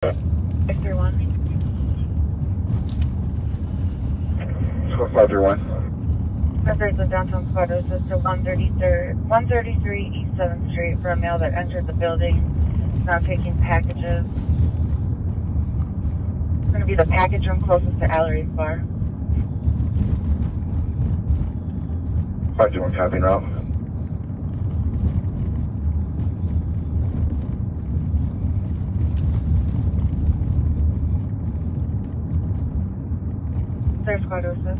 531. Squad 531. Reference in downtown Squad says to 133 East 7th Street for a male that entered the building. Now taking packages. It's going to be the package room closest to Allery's bar. 521 copy route. There's Squad says.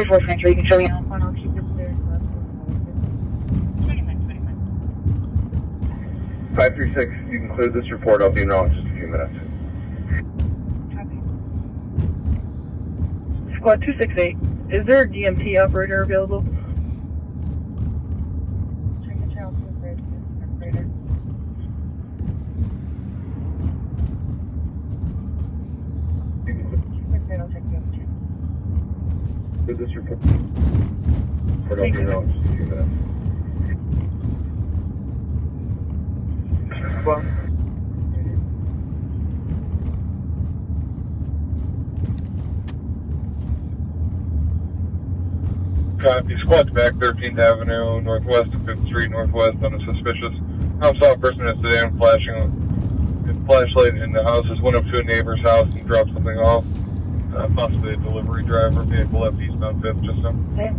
Frank, you can show me how far I'll keep this there. 20 minutes. 536, you can clear this report. I'll be in in just a few minutes. Copy. Squad 268, is there a DMT operator available? Check the channel 2 bridge. Operator. I'll check the other two. Clear this report. I'll be in just a few minutes. Well, Copy. Squad's back 13th Avenue, northwest of 5th Street, northwest on a suspicious. I saw a person yesterday and flashing a flashlight in the house. Went up to a neighbor's house and dropped something off. Possibly a delivery driver. Vehicle left eastbound 5th just now. Okay.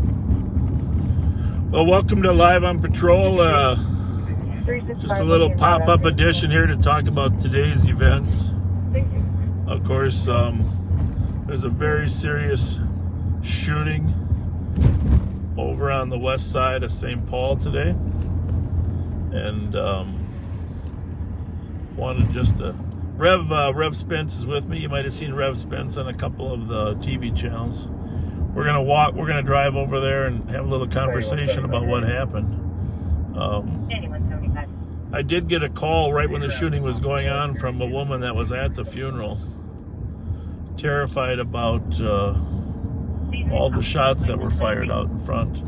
Well, welcome to Live on Patrol. Just a little pop-up edition here to talk about today's events. Thank you. Of course, there's a very serious shooting over on the west side of St. Paul today. And wanted just to... Rev Spence is with me. You might have seen Rev Spence on a couple of the TV channels. We're gonna drive over there and have a little conversation about what happened. I did get a call right when the shooting was going on from a woman that was at the funeral, terrified about all the shots that were fired out in front.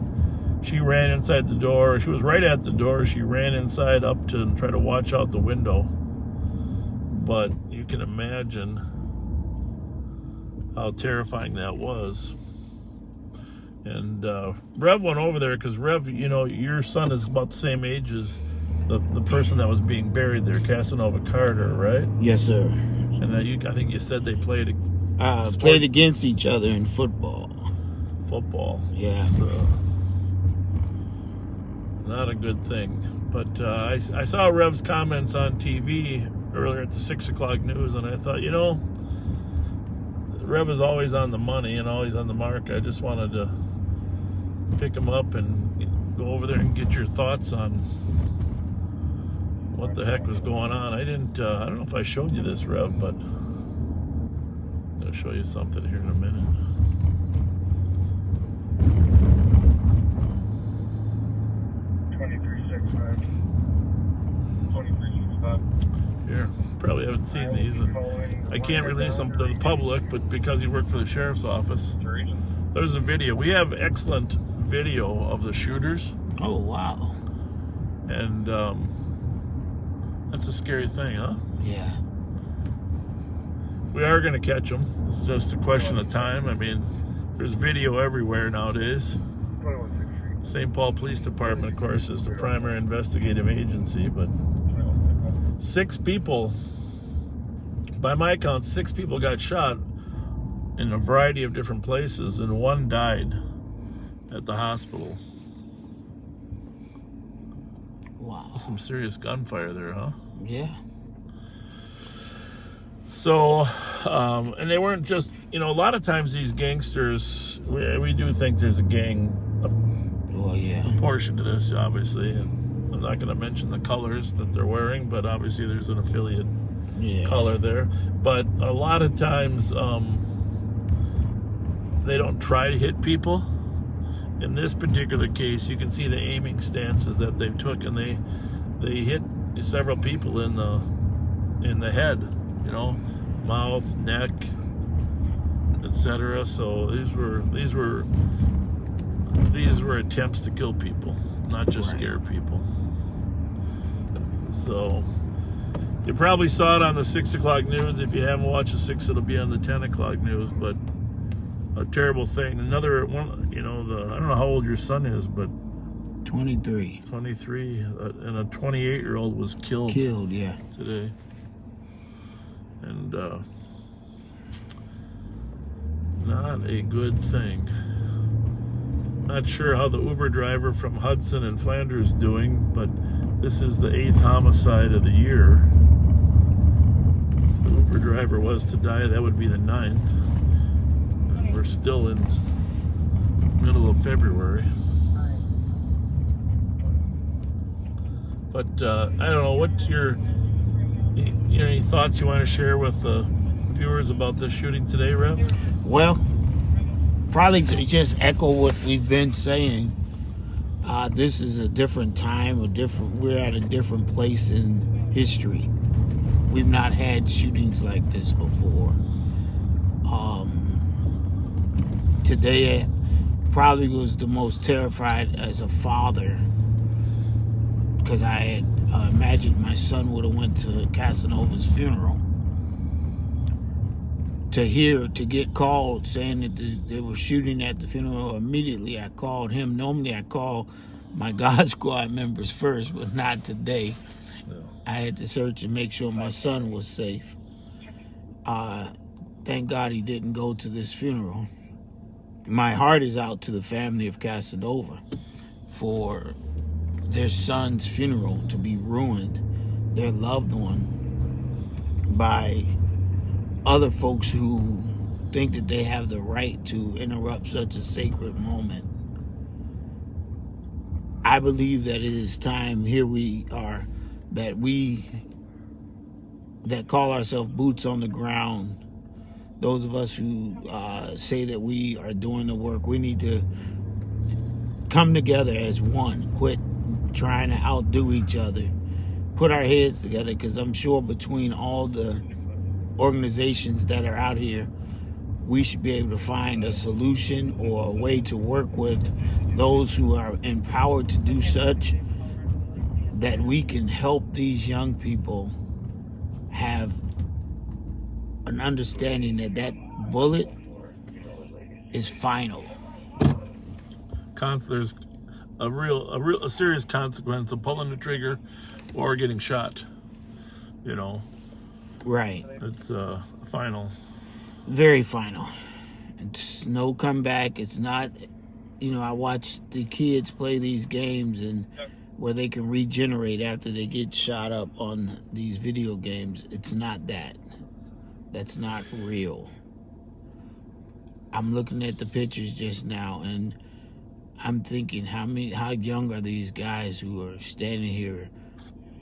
She ran inside the door. She was right at the door. She ran inside up to try to watch out the window. But you can imagine how terrifying that was. And Rev went over there because Rev, you know, your son is about the same age as the person that was being buried there, Casanova Carter, right? Yes, sir. And I think you said they played against each other in football. Football. Yeah. It's, not a good thing. But I saw Rev's comments on TV earlier at the 6 o'clock news, and I thought, you know, Rev is always on the money and always on the mark. I just wanted to pick him up and go over there and get your thoughts on what the heck was going on. I don't know if I showed you this, Rev, but I'm going to show you something here in a minute. Here, probably haven't seen these, and I can't release them to the public, but because he worked for the sheriff's office, there's a video. We have excellent video of the shooters. Oh, wow. And that's a scary thing, huh? Yeah. We are going to catch them. It's just a question of time. I mean, there's video everywhere nowadays. St. Paul Police Department, of course, is the primary investigative agency, but 6 people, by my count, 6 people got shot in a variety of different places, and 1 died at the hospital. Wow. Some serious gunfire there, huh? Yeah. So, and they weren't just, you know, a lot of times these gangsters, we do think there's a gang portion to this, obviously, and I'm not going to mention the colors that they're wearing, but obviously there's an affiliate color there. But a lot of times they don't try to hit people. In this particular case, you can see the aiming stances that they took, and they hit several people in the head, you know, mouth, neck, etc. So these were attempts to kill people, not just scare people. So you probably saw it on the 6 o'clock news. If you haven't watched the 6, it'll be on the 10 o'clock news. But a terrible thing. Another one, you know, I don't know how old your son is, but 23. 23, and a 28-year-old was killed. Yeah. Today. And not a good thing. Not sure how the Uber driver from Hudson and Flanders is doing, but this is the 8th homicide of the year. If the Uber driver was to die, that would be the 9th. And we're still in middle of February. But I don't know, what's your any thoughts you want to share with the viewers about this shooting today, Rev? Well, probably to just echo what we've been saying. This is a different time, we're at a different place in history. We've not had shootings like this before. Today probably was the most terrified as a father, because I had imagined my son would have went to Casanova's funeral. To get called saying that they were shooting at the funeral, immediately I called him. Normally I call my God Squad members first, but not today. I had to search and make sure my son was safe. Thank God he didn't go to this funeral. My heart is out to the family of Casanova for their son's funeral to be ruined, their loved one, by other folks who think that they have the right to interrupt such a sacred moment. I believe that it is time, here we are, that call ourselves boots on the ground, those of us who say that we are doing the work, we need to come together as one, quit trying to outdo each other, put our heads together, because I'm sure between all the organizations that are out here, we should be able to find a solution or a way to work with those who are empowered to do such, that we can help these young people have an understanding that that bullet is final. There's a serious consequence of pulling the trigger or getting shot, you know. Right. It's final. Very final. It's no comeback. It's not, I watch the kids play these games and where they can regenerate after they get shot up on these video games. It's not that. That's not real. I'm looking at the pictures just now and I'm thinking, how young are these guys who are standing here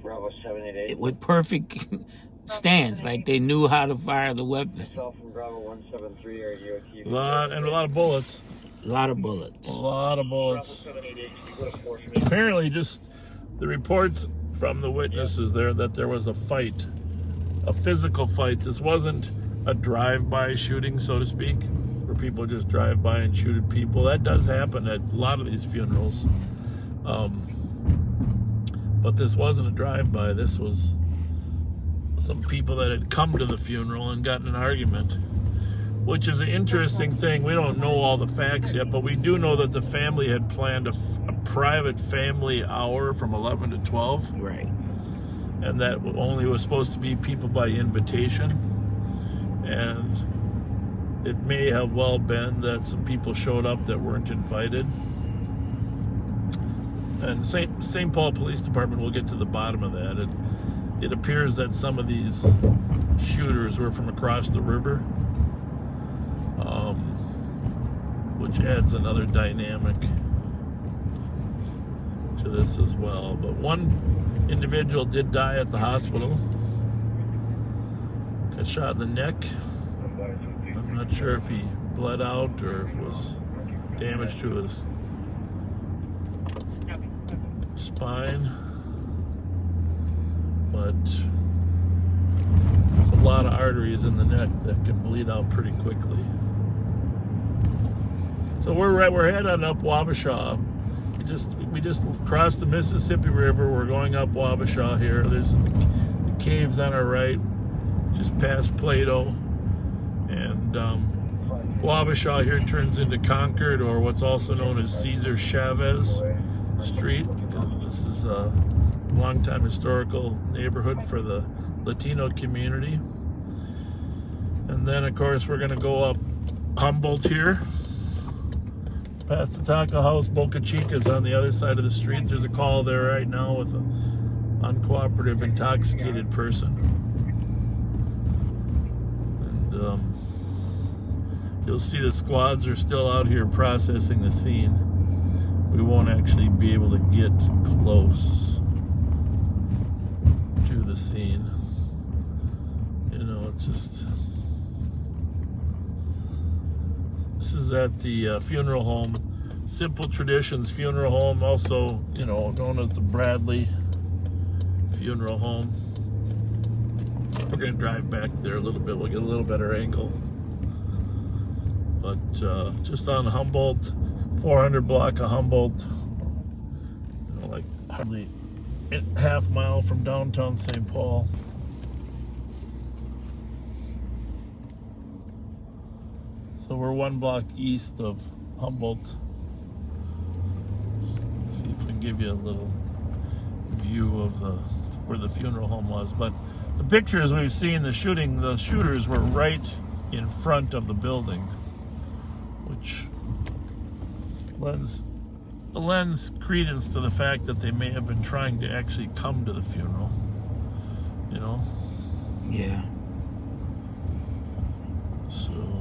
Bravo 788. with perfect stance, like they knew how to fire the weapon. Myself from Bravo 173 are you A lot of bullets. A lot of bullets. A lot of bullets. Apparently, just the reports from the witnesses there that there was a fight, a physical fight. This wasn't a drive-by shooting, so to speak, where people just drive by and shoot at people. That does happen at a lot of these funerals. But this wasn't a drive-by. This was some people that had come to the funeral and gotten in an argument, which is an interesting thing. We don't know all the facts yet, but we do know that the family had planned a private family hour from 11 to 12. Right. And that only was supposed to be people by invitation. And it may have well been that some people showed up that weren't invited. And St. Paul Police Department will get to the bottom of that. It appears that some of these shooters were from across the river, which adds another dynamic to this as well. But one individual did die at the hospital. Got shot in the neck. I'm not sure if he bled out or if it was damage to his spine. but there's a lot of arteries in the neck that can bleed out pretty quickly. So we're heading up Wabasha. We just crossed the Mississippi River. We're going up Wabasha here. There's the caves on our right, just past Plato, and Wabasha here turns into Concord, or what's also known as Cesar Chavez Street. This is a longtime historical neighborhood for the Latino community. And then, of course, we're going to go up Humboldt here, past the Taco House. Boca Chica's on the other side of the street. There's a call there right now with an uncooperative, intoxicated person. And you'll see the squads are still out here processing the scene. We won't actually be able to get close to the scene. You know, it's just... This is at the funeral home, Simple Traditions Funeral Home, also, you know, known as the Bradley Funeral Home. We're going to drive back there a little bit. We'll get a little better angle. But just on Humboldt, 400 block of Humboldt, you know, like hardly a half mile from downtown St. Paul. So we're 1 block east of Humboldt. See if we can give you a little view of where the funeral home was. But the pictures we've seen, the shooters were right in front of the building, which lends credence to the fact that they may have been trying to actually come to the funeral. You know? Yeah. So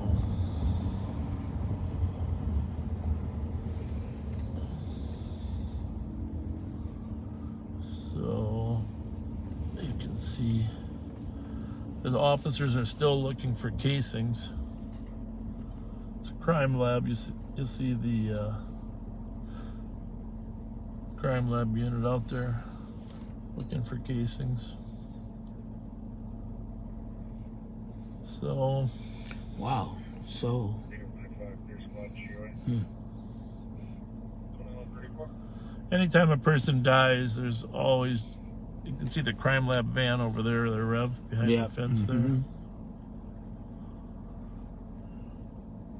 you can see the officers are still looking for casings. It's a crime lab. You'll see the crime lab unit out there looking for casings. So, wow. So, anytime a person dies, there's always, you can see the crime lab van over there, the Rev behind the fence there.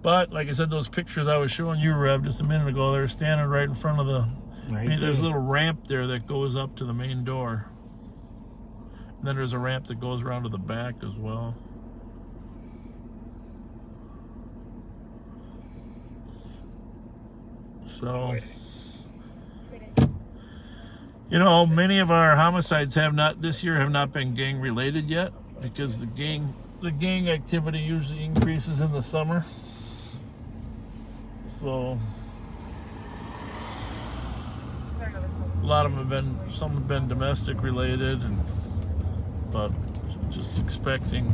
But like I said, those pictures I was showing you, Rev, just a minute ago, they're standing right in front of there's a little ramp there that goes up to the main door. And then there's a ramp that goes around to the back as well. So, you know, many of our homicides this year have not been gang related yet, because the gang activity usually increases in the summer. So a lot of them some have been domestic related, but just expecting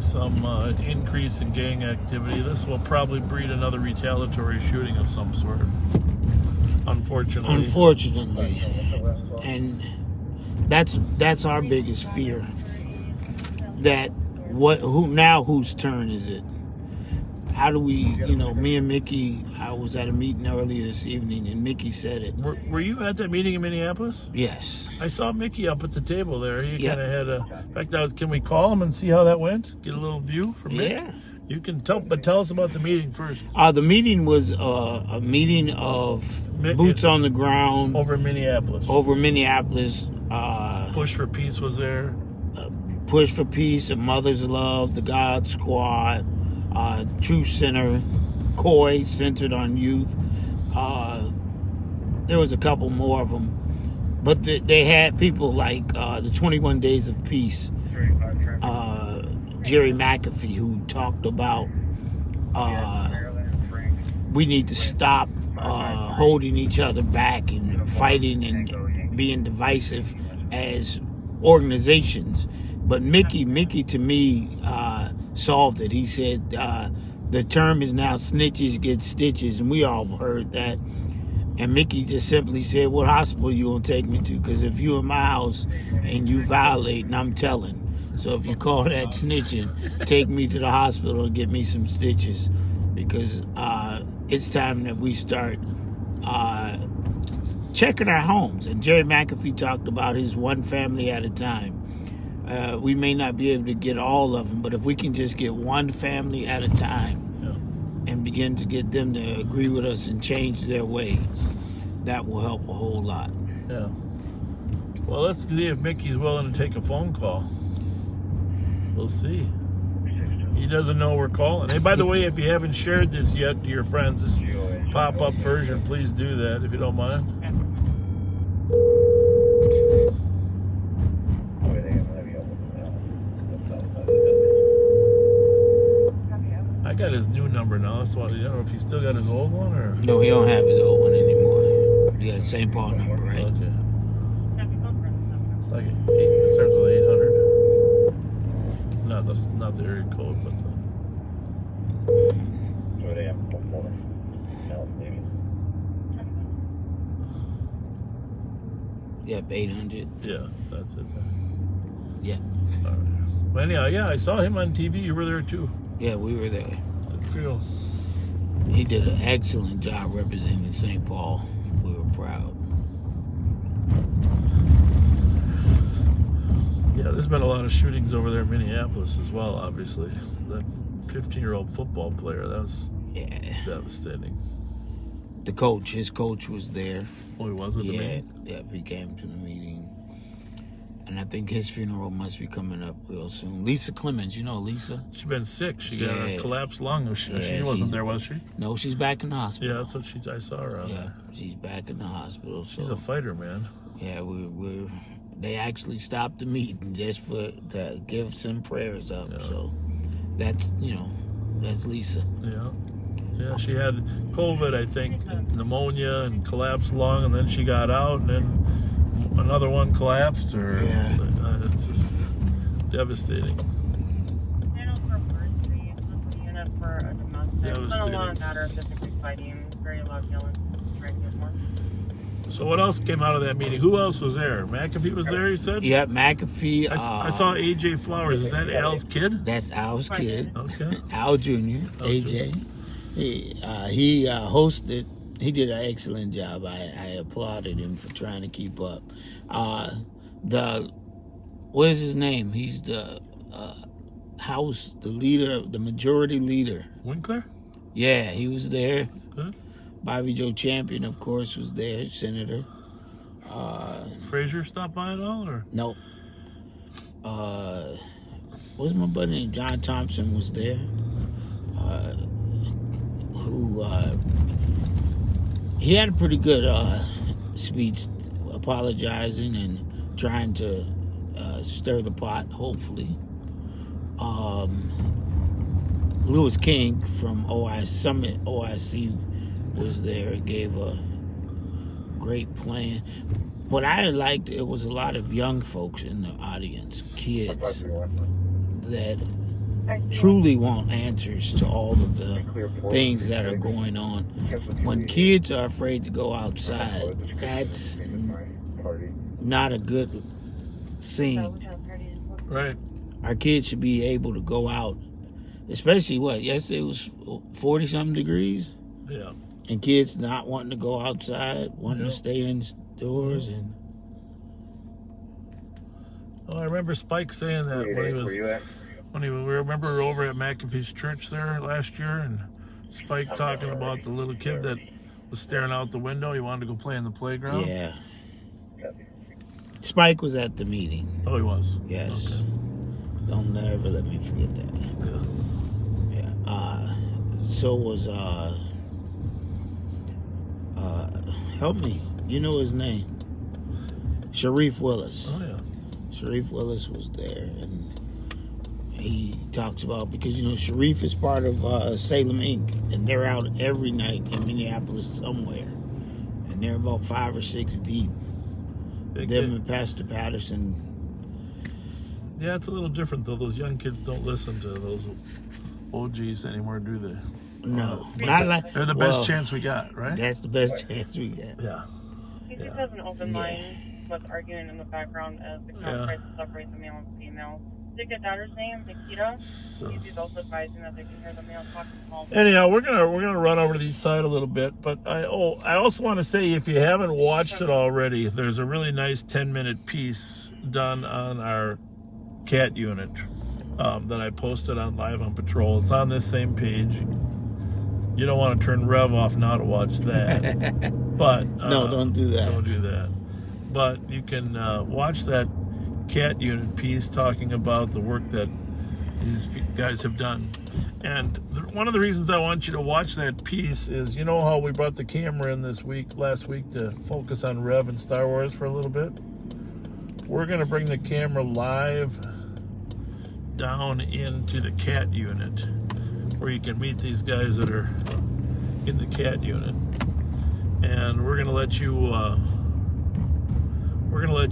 some increase in gang activity. This will probably breed another retaliatory shooting of some sort, unfortunately. And that's our biggest fear. That whose turn is it? How do we, you know, me and Mickey, I was at a meeting earlier this evening, and Mickey said it. Were you at that meeting in Minneapolis? Yes. I saw Mickey up at the table there. He kind of had in fact, can we call him and see how that went? Get a little view from Mick? Yeah. You can tell us about the meeting first. The meeting was a meeting of boots on the ground. Over Minneapolis. Push for Peace was there. Push for Peace, the Mother's Love, the God Squad, True Center, COI, Centered on Youth. There was a couple more of them. But they had people like the 21 Days of Peace, Jerry McAfee, who talked about we need to stop holding each other back and fighting and being divisive as organizations. But Mickey to me solved it. He said the term is now snitches get stitches, and we all heard that. And Mickey just simply said, what hospital you gonna take me to? Because if you in my house and you violating, I'm telling. So if you call that snitching, take me to the hospital and get me some stitches. Because it's time that we start checking our homes. And Jerry McAfee talked about his one family at a time. We may not be able to get all of them, but if we can just get one family at a time, and begin to get them to agree with us and change their way, that will help a whole lot. Yeah. Well, let's see if Mickey's willing to take a phone call. We'll see. He doesn't know we're calling. Hey, by the way, if you haven't shared this yet to your friends, this pop-up version, please do that if you don't mind. I got his new number now, so I don't know if he still got his old one or... No, he don't have his old one anymore. He got the St. Paul number, right? Okay. It's like it starts with 800. Not the area code, but Yep, 800. yeah, that's it. Yeah. All right. But anyhow, yeah, I saw him on TV. You were there too. Yeah, we were there. Good feel. He did an excellent job representing St. Paul. We were proud. Yeah, there's been a lot of shootings over there in Minneapolis as well, obviously. That 15-year-old football player, that was devastating. The coach, his coach was there. Oh, he was at the meeting? Yeah, he came to the meeting. And I think his funeral must be coming up real soon. Lisa Clemens, you know Lisa? She's been sick. She got a collapsed lung. She wasn't there, was she? No, she's back in the hospital. Yeah, that's what I saw her on there. She's back in the hospital. So she's a fighter, man. Yeah, they actually stopped the meeting just to give some prayers up. Yeah. So that's Lisa. Yeah. Yeah, she had COVID, I think, pneumonia and collapsed lung, and then she got out, and then another one collapsed. It's just devastating. It's been a long matter of physically fighting, very loud yelling, trying to get more. So what else came out of that meeting? Who else was there? McAfee was there, you said? Yeah, McAfee. I saw A.J. Flowers. Is that Al's kid? That's Al's kid. Okay. Al Jr., A.J. He hosted. He did an excellent job. I applauded him for trying to keep up. What is his name? He's the the leader, the majority leader. Winkler? Yeah, he was there. Good. Bobby Joe Champion, of course, was there, senator. Frazier stopped by at all, or? Nope. What's my buddy name? John Thompson was there. He had a pretty good speech, apologizing and trying to stir the pot, hopefully. Lewis King from Summit OIC was there. He gave a great plan. What I liked, it was a lot of young folks in the audience, kids that truly want answers to all of the things that are going on. When kids are afraid to go outside, that's not a good scene. Right. Our kids should be able to go out, especially yesterday was 40-something degrees? Yeah. And kids not wanting to go outside, wanting to stay indoors. And I remember Spike saying that we were over at McAfee's church there last year, and Spike talking about the little kid that was staring out the window. He wanted to go play in the playground. Yeah. Spike was at the meeting. Oh, he was? Yes. Okay. Don't ever let me forget that. Yeah. So was help me. You know his name. Sharif Willis. Oh yeah. Sharif Willis was there, and he talks about, because Sharif is part of Salem Inc., and they're out every night in Minneapolis somewhere, and they're about 5 or 6 deep. Them and Pastor Patterson. Yeah, it's a little different though. Those young kids don't listen to those OGs anymore, do they? No, not like They're the best chance we got, right? That's the best chance we got. Yeah. He just has an open line with arguing in the background as the crown tries to separate the male and female. Take a daughter's name, Nikita. So, He's also advising that they can hear the male talking small. anyhow, we're gonna run over to the east side a little bit, but I also want to say, if you haven't watched it already, there's a really nice 10-minute piece done on our cat unit that I posted on Live on Patrol. It's on this same page. You don't want to turn Rev off now to watch that, but No, don't do that. Don't do that. But you can watch that cat unit piece talking about the work that these guys have done. And one of the reasons I want you to watch that piece is, you know how we brought the camera in last week to focus on Rev and Star Wars for a little bit? We're going to bring the camera live down into the cat unit, where you can meet these guys that are in the cat unit. And we're going to let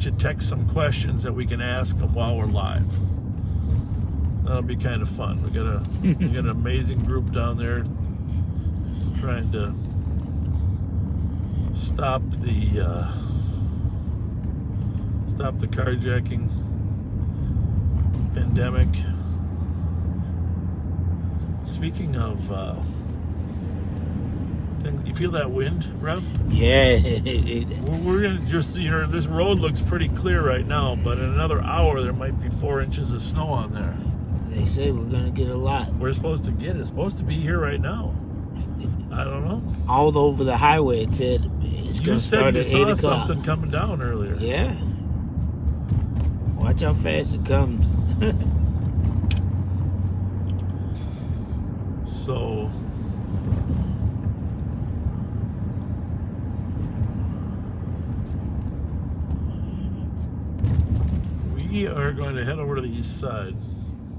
you text some questions that we can ask them while we're live. That'll be kind of fun. We got an amazing group down there trying to stop the carjacking pandemic. Speaking of, you feel that wind, Rev? Yeah. We're gonna just, this road looks pretty clear right now, but in another hour there might be 4 inches of snow on there. They say we're gonna get a lot. We're supposed to get it. It's supposed to be here right now. I don't know. All over the highway, it said it's gonna start at 8 o'clock. You saw something coming down earlier. Yeah. Watch how fast it comes. So we are going to head over to the east side.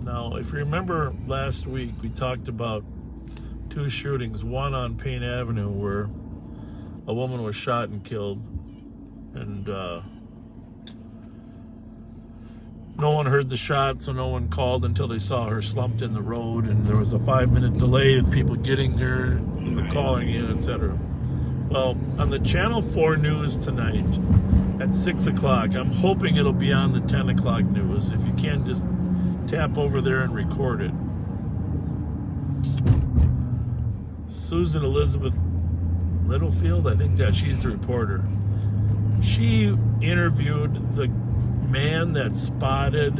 Now, if you remember last week, we talked about 2 shootings, one on Payne Avenue where a woman was shot and killed, and no one heard the shot, so no one called until they saw her slumped in the road, and there was a 5-minute delay of people getting there, calling in, etc. Well, on the Channel 4 news tonight at 6 o'clock, I'm hoping it'll be on the 10 o'clock news. If you can, just tap over there and record it. Susan Elizabeth Littlefield, I think that she's the reporter. She interviewed the man that spotted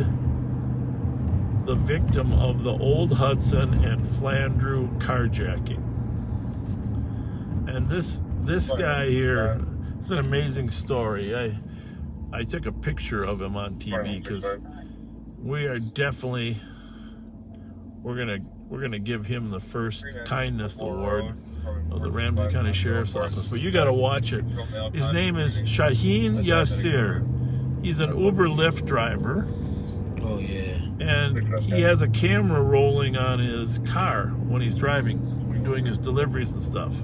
the victim of the Old Hudson and Flandreau carjacking. And this guy here is an amazing story. I took a picture of him on TV because we're gonna give him the first kindness award of the Ramsey County Sheriff's Office. But you got to watch it. His name is Shaheen Yassir. He's an Uber Lyft driver. Oh, yeah. And he has a camera rolling on his car when he's driving, doing his deliveries and stuff.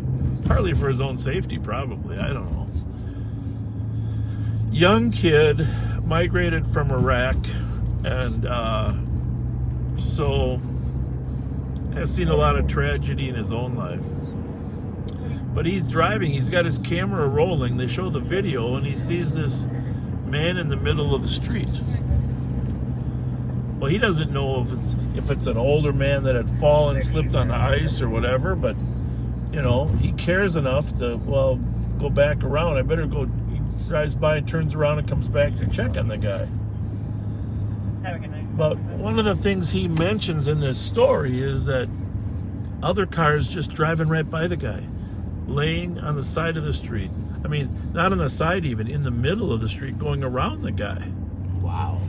Partly for his own safety, probably. I don't know. Young kid, migrated from Iraq, and so has seen a lot of tragedy in his own life. But he's driving, he's got his camera rolling. They show the video, and he sees this man in the middle of the street. Well, he doesn't know if it's an older man that had fallen, slipped on the ice or whatever, but he cares enough to, go back around. I better go. He drives by and turns around and comes back to check on the guy. Have a good night. But one of the things he mentions in this story is that other cars just driving right by the guy, laying on the side of the street. I mean, not on the side even, in the middle of the street, going around the guy. Wow.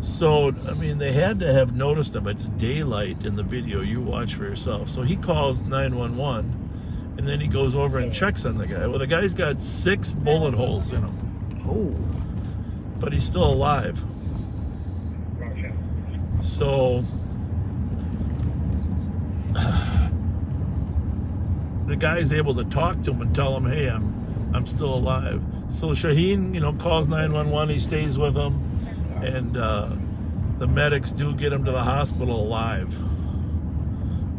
So, I mean, they had to have noticed him. It's daylight in the video. You watch for yourself. So he calls 911, and then he goes over and checks on the guy. Well, the guy's got 6 bullet holes in him. Oh. But he's still alive. So the guy's able to talk to him and tell him, hey, I'm still alive. So Shaheen, calls 911. He stays with him, and the medics do get him to the hospital alive.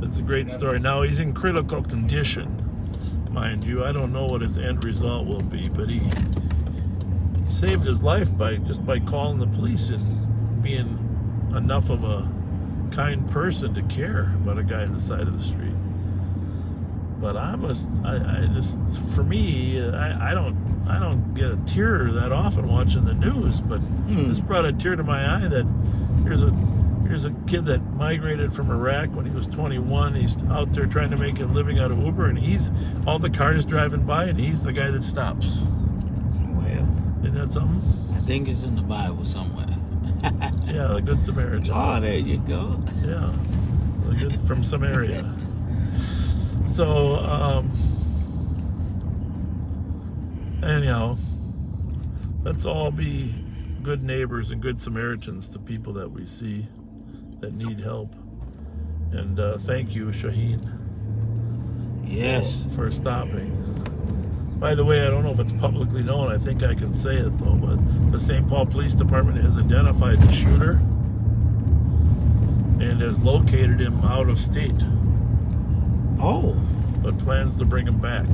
It's a great story. Now he's in critical condition, mind you. I don't know what his end result will be, but he saved his life by calling the police and being enough of a kind person to care about a guy on the side of the street. But I just, for me, I don't get a tear that often watching the news. But this brought a tear to my eye that here's a kid that migrated from Iraq when he was 21. He's out there trying to make a living out of Uber, and he's all the cars driving by, and he's the guy that stops. Well, Isn't that something? I think it's in the Bible somewhere. Yeah, the Good Samaritan. Oh, there you go. Yeah, the good from Samaria. So, anyhow, let's all be good neighbors and good Samaritans to people that we see that need help. And thank you, Shaheen. Yes. For stopping. By the way, I don't know if it's publicly known. I think I can say it though, but the St. Paul Police Department has identified the shooter and has located him out of state. Oh. But plans to bring him back.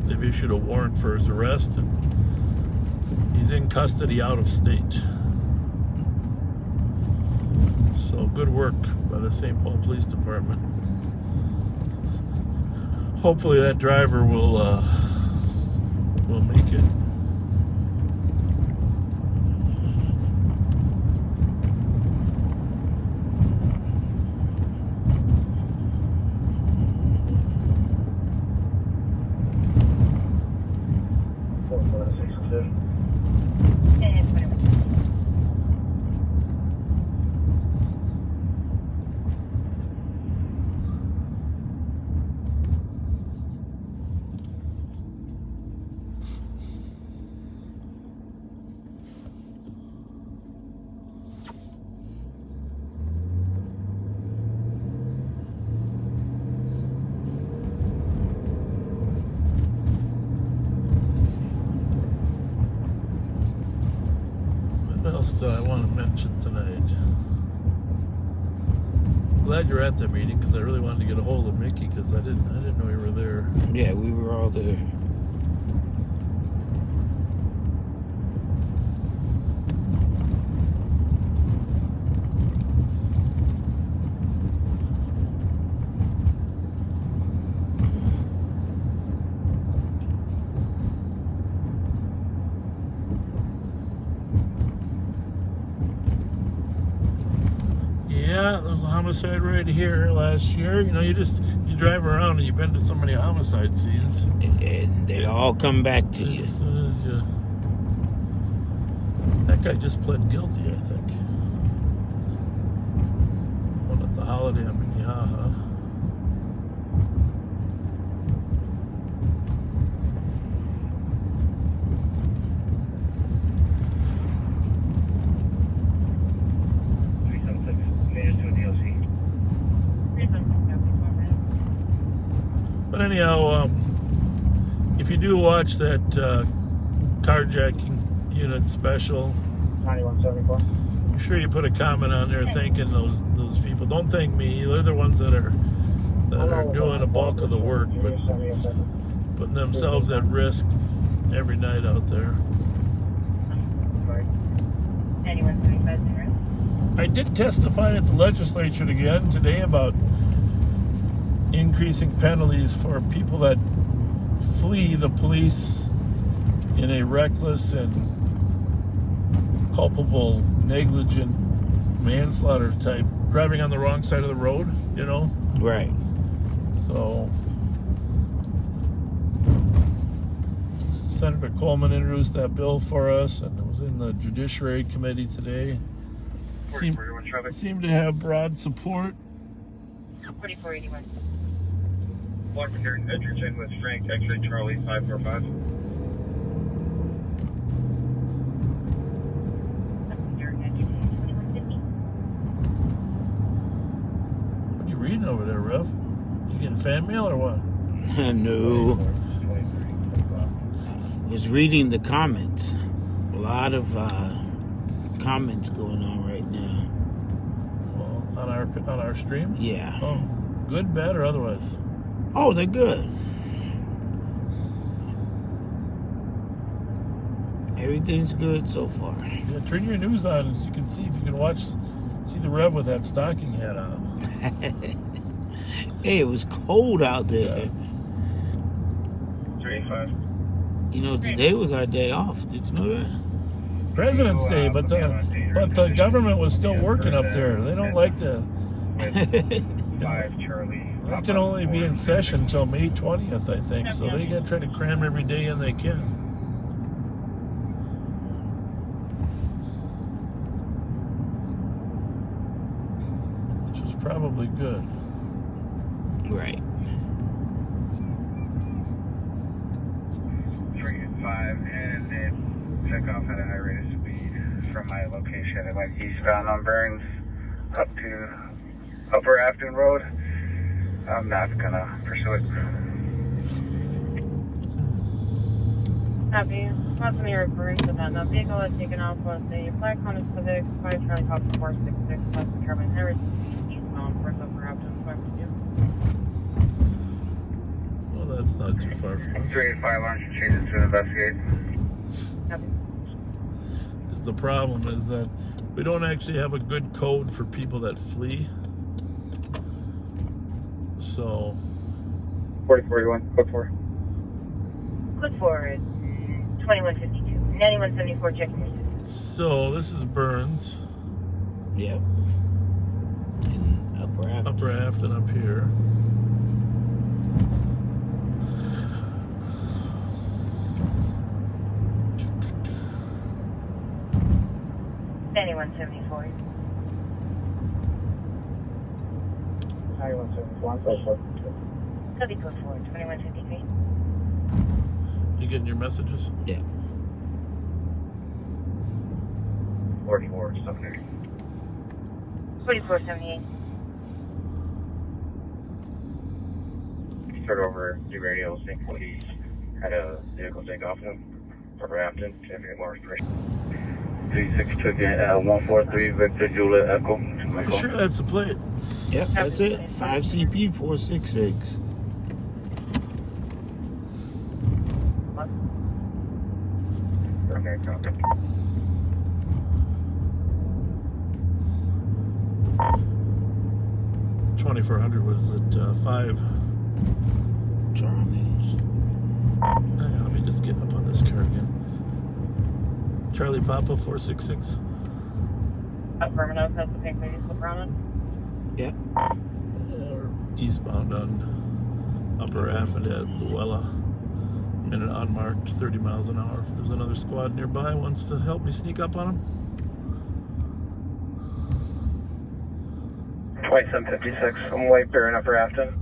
They've issued a warrant for his arrest, and he's in custody out of state. So good work by the St. Paul Police Department. Hopefully that driver will make it. What else do I want to mention tonight? Glad you're at the meeting because I really wanted to get a hold of Mickey because I didn't know you were there. Yeah, we were all there. Yeah, there was a homicide right here last year. You know, you drive around and you've been to so many homicide scenes. And they all come back to you. As soon as you... That guy just pled guilty, I think. One at the Holiday in Minnehaha. But anyhow, if you do watch that carjacking unit special, 9174. I'm sure you put a comment on there thanking those people. Don't thank me; they're the ones that are doing a bulk of the work, but putting themselves at risk every night out there. 9175. I did testify at the legislature again today about increasing penalties for people that flee the police in a reckless and culpable, negligent manslaughter type, driving on the wrong side of the road, you know? Right. So, Senator Coleman introduced that bill for us, and it was in the Judiciary Committee today. Seemed to have broad support. 4481. Block here in Edgerton with Frank, X-ray Charlie 545. What are you reading over there, Rev? You getting fan mail or what? No. Was reading the comments. A lot of comments going on right now. Well, on our stream? Yeah. Oh. good, bad, or otherwise? Oh, they're good. Everything's good so far. Yeah, turn your news on so you can see if you can see the Rev with that stocking hat on. Hey, it was cold out there. Yeah. 385. You know, today was our day off. Did you know that? President's Day, but the government was still working up there. They don't like to. 5 Charlie. They can only be in session until May 20th, I think. So they got to try to cram every day in they can. Which is probably good. Right. 385, and then took off at a high rate of speed from my location. It went eastbound on Burns up to Upper Afton Road. I'm not gonna pursue it. Copy. Lots of me referring to that. The vehicle is taken off was a Black Honda Civic 5 Charlie Papa 466 plus determined Harris eastbound for Upper Afton. Well, that's not too far from us. 385 launch and changes to investigate. Copy. The problem is that we don't actually have a good code for people that flee. So 4041, look for. Look forward. 2152. 9174 checking your system. So this is Burns. Yep. And Upper Afton. Upper Afton up here. Anyone 74. 9171, so forth. Copy code forward. 2153. You getting your messages? Yeah. 44, stuff there. 4478. Start over the radio, think he had a vehicle take off him. Upper Afton, can't get more information. 36 took it, 143 Victor Juliet Echo. Are you sure that's the plate? Yep, that's it. 5CP 466. Okay, copy. $2,400 was at 5. Charlie's. Let me just get up on this car again. Charlie Papa 466. Affirmative. That's the pink lady slip around it. Yep. Eastbound on Upper Afton at Luella. And an unmarked 30 miles an hour. If there's another squad nearby wants to help me sneak up on them. 2756, I'm White Bear in Upper Afton.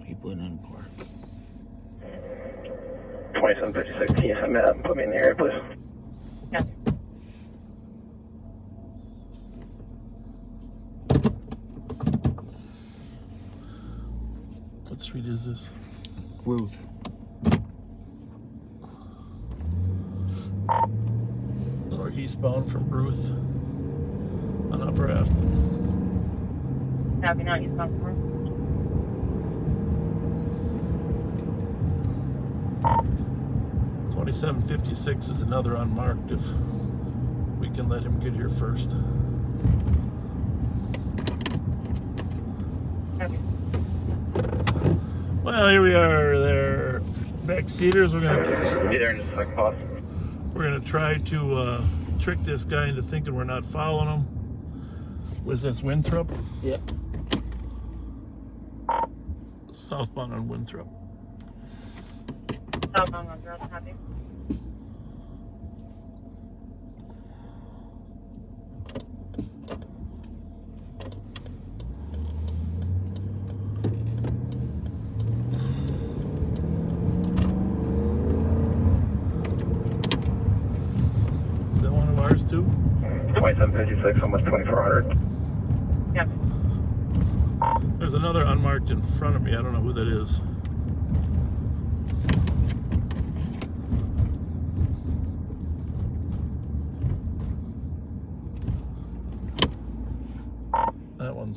People in the park. 2756, can you send me that and put me in the area, please? Yeah. What street is this? Ruth. Or eastbound from Ruth on Upper Afton. Copy. Not eastbound for 2756 is another unmarked if we can let him get here first. Copy. Well, here we are. There, backseaters. We're gonna Be there in just a second, boss. try to trick this guy into thinking we're not following him. Was this Winthrop? Yep. Southbound on Winthrop. Southbound on Girls. Copy. Is that one of ours too? 2756, almost 2400. Yep. There's another unmarked in front of me. I don't know who that is.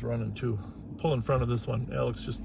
running too. Pull in front of this one, Alex. Just.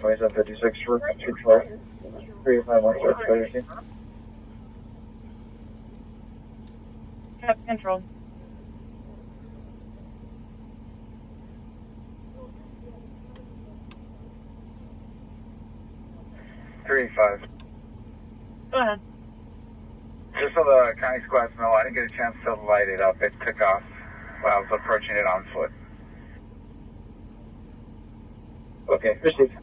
$2756 for 351 Cap control. $385. Go ahead. Just so the county squads know, I didn't get a chance to light it up. It took off while I was approaching it on foot. Okay, received.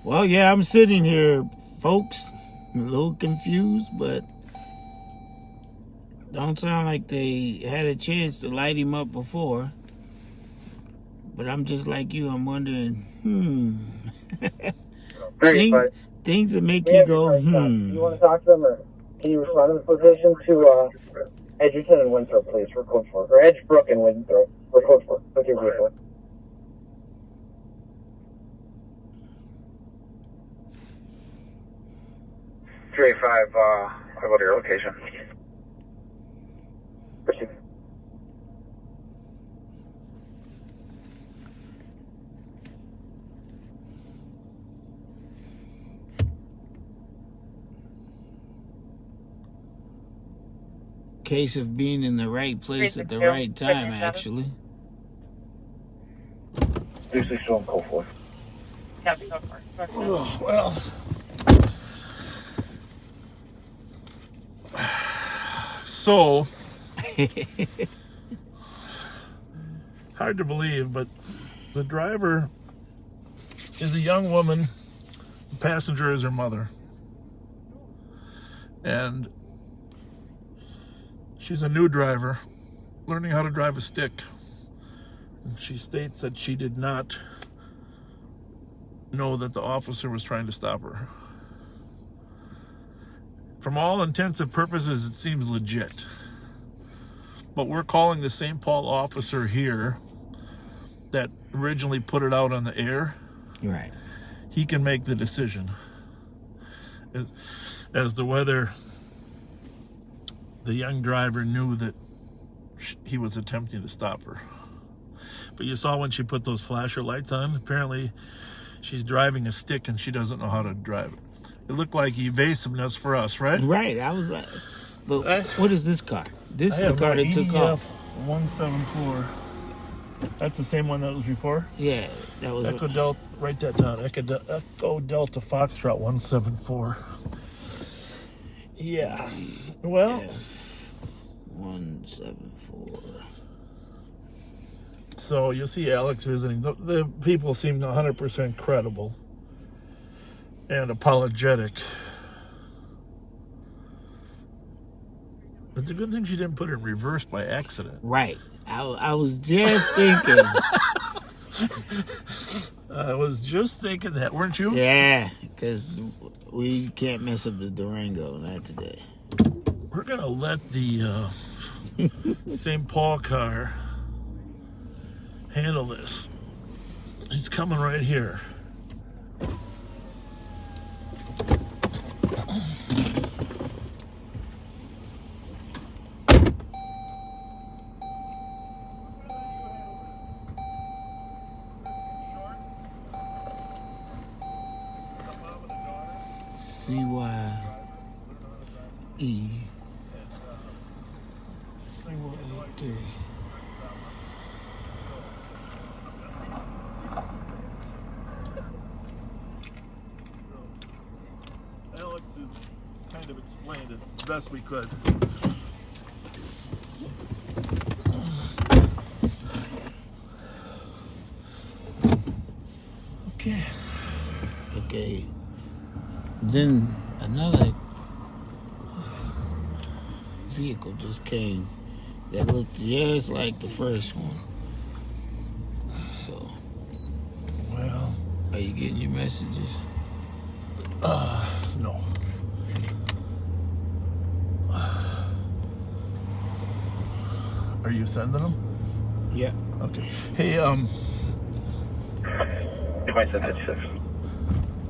Well, yeah, I'm sitting here, folks, a little confused, but don't sound like they had a chance to light him up before. But I'm just like you. I'm wondering, things that make you go, Do you want to talk to them, or can you respond to the position to Edgerton and Winthrop, please, for code 4, or Edgebrook and Winthrop for code 4, with your vehicle. I'll go to your location. Proceed. case of being in the right place at the right time, actually. 362 on code 4. Copy, go for it. Oh, well. So, hard to believe, but the driver is a young woman. The passenger is her mother. And she's a new driver, learning how to drive a stick. And she states that she did not know that the officer was trying to stop her. From all intents and purposes, it seems legit. But we're calling the St. Paul officer here that originally put it out on the air. Right. He can make the decision as to whether the young driver knew that he was attempting to stop her. But you saw when she put those flasher lights on, apparently she's driving a stick and she doesn't know how to drive it. It looked like evasiveness for us, right? Right. I was like, but what is this car? This is the car that took off. 174. That's the same one that was before? Yeah, that was. Echo Delta, write that down. Echo Delta Foxtrot 174. Yeah. Well. F174. So you'll see Alex visiting. The people seem 100% credible and apologetic. It's a good thing she didn't put it in reverse by accident. Right. I was just thinking. I was just thinking that, weren't you? Yeah, because we can't mess up the Durango, not today. We're going to let the St. Paul car handle this. He's coming right here. CYE 483. have explained it the best we could. Okay. Then another vehicle just came that looked just like the first one. So, Well, are you getting your messages? no. Are you sending them? Yeah. Okay. Hey, 2756.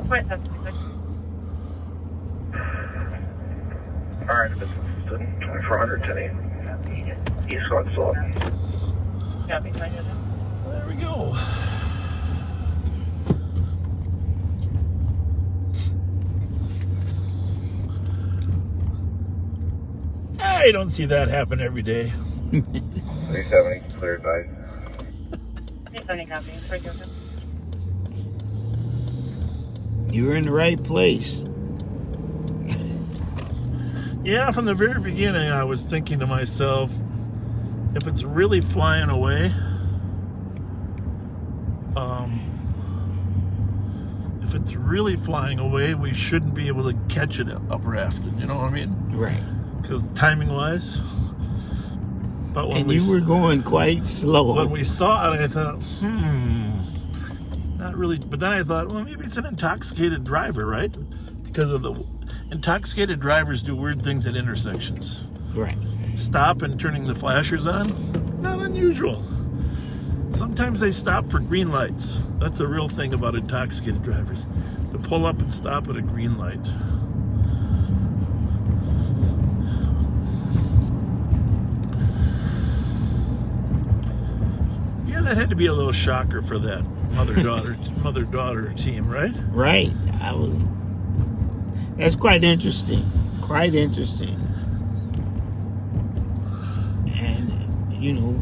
2756. Alright, business assistant, 2400 today. Escort sold. Copy, I hear that. there we go. I don't see that happen every day. 370, clear advice. 370 copy. Right here, sir. You're in the right place. Yeah, from the very beginning, I was thinking to myself, if it's really flying away, we shouldn't be able to catch it up Afton. You know what I mean? Right. Because timing-wise. But when And you were going quite slow. when we saw it, I thought, not really. But then I thought, well, maybe it's an intoxicated driver, right? Because of the intoxicated drivers do weird things at intersections. Right. Stop and turning the flashers on, not unusual. Sometimes they stop for green lights. That's a real thing about intoxicated drivers. To pull up and stop at a green light. Yeah, that had to be a little shocker for that mother-daughter team, right? Right. That's quite interesting. Quite interesting. And, you know,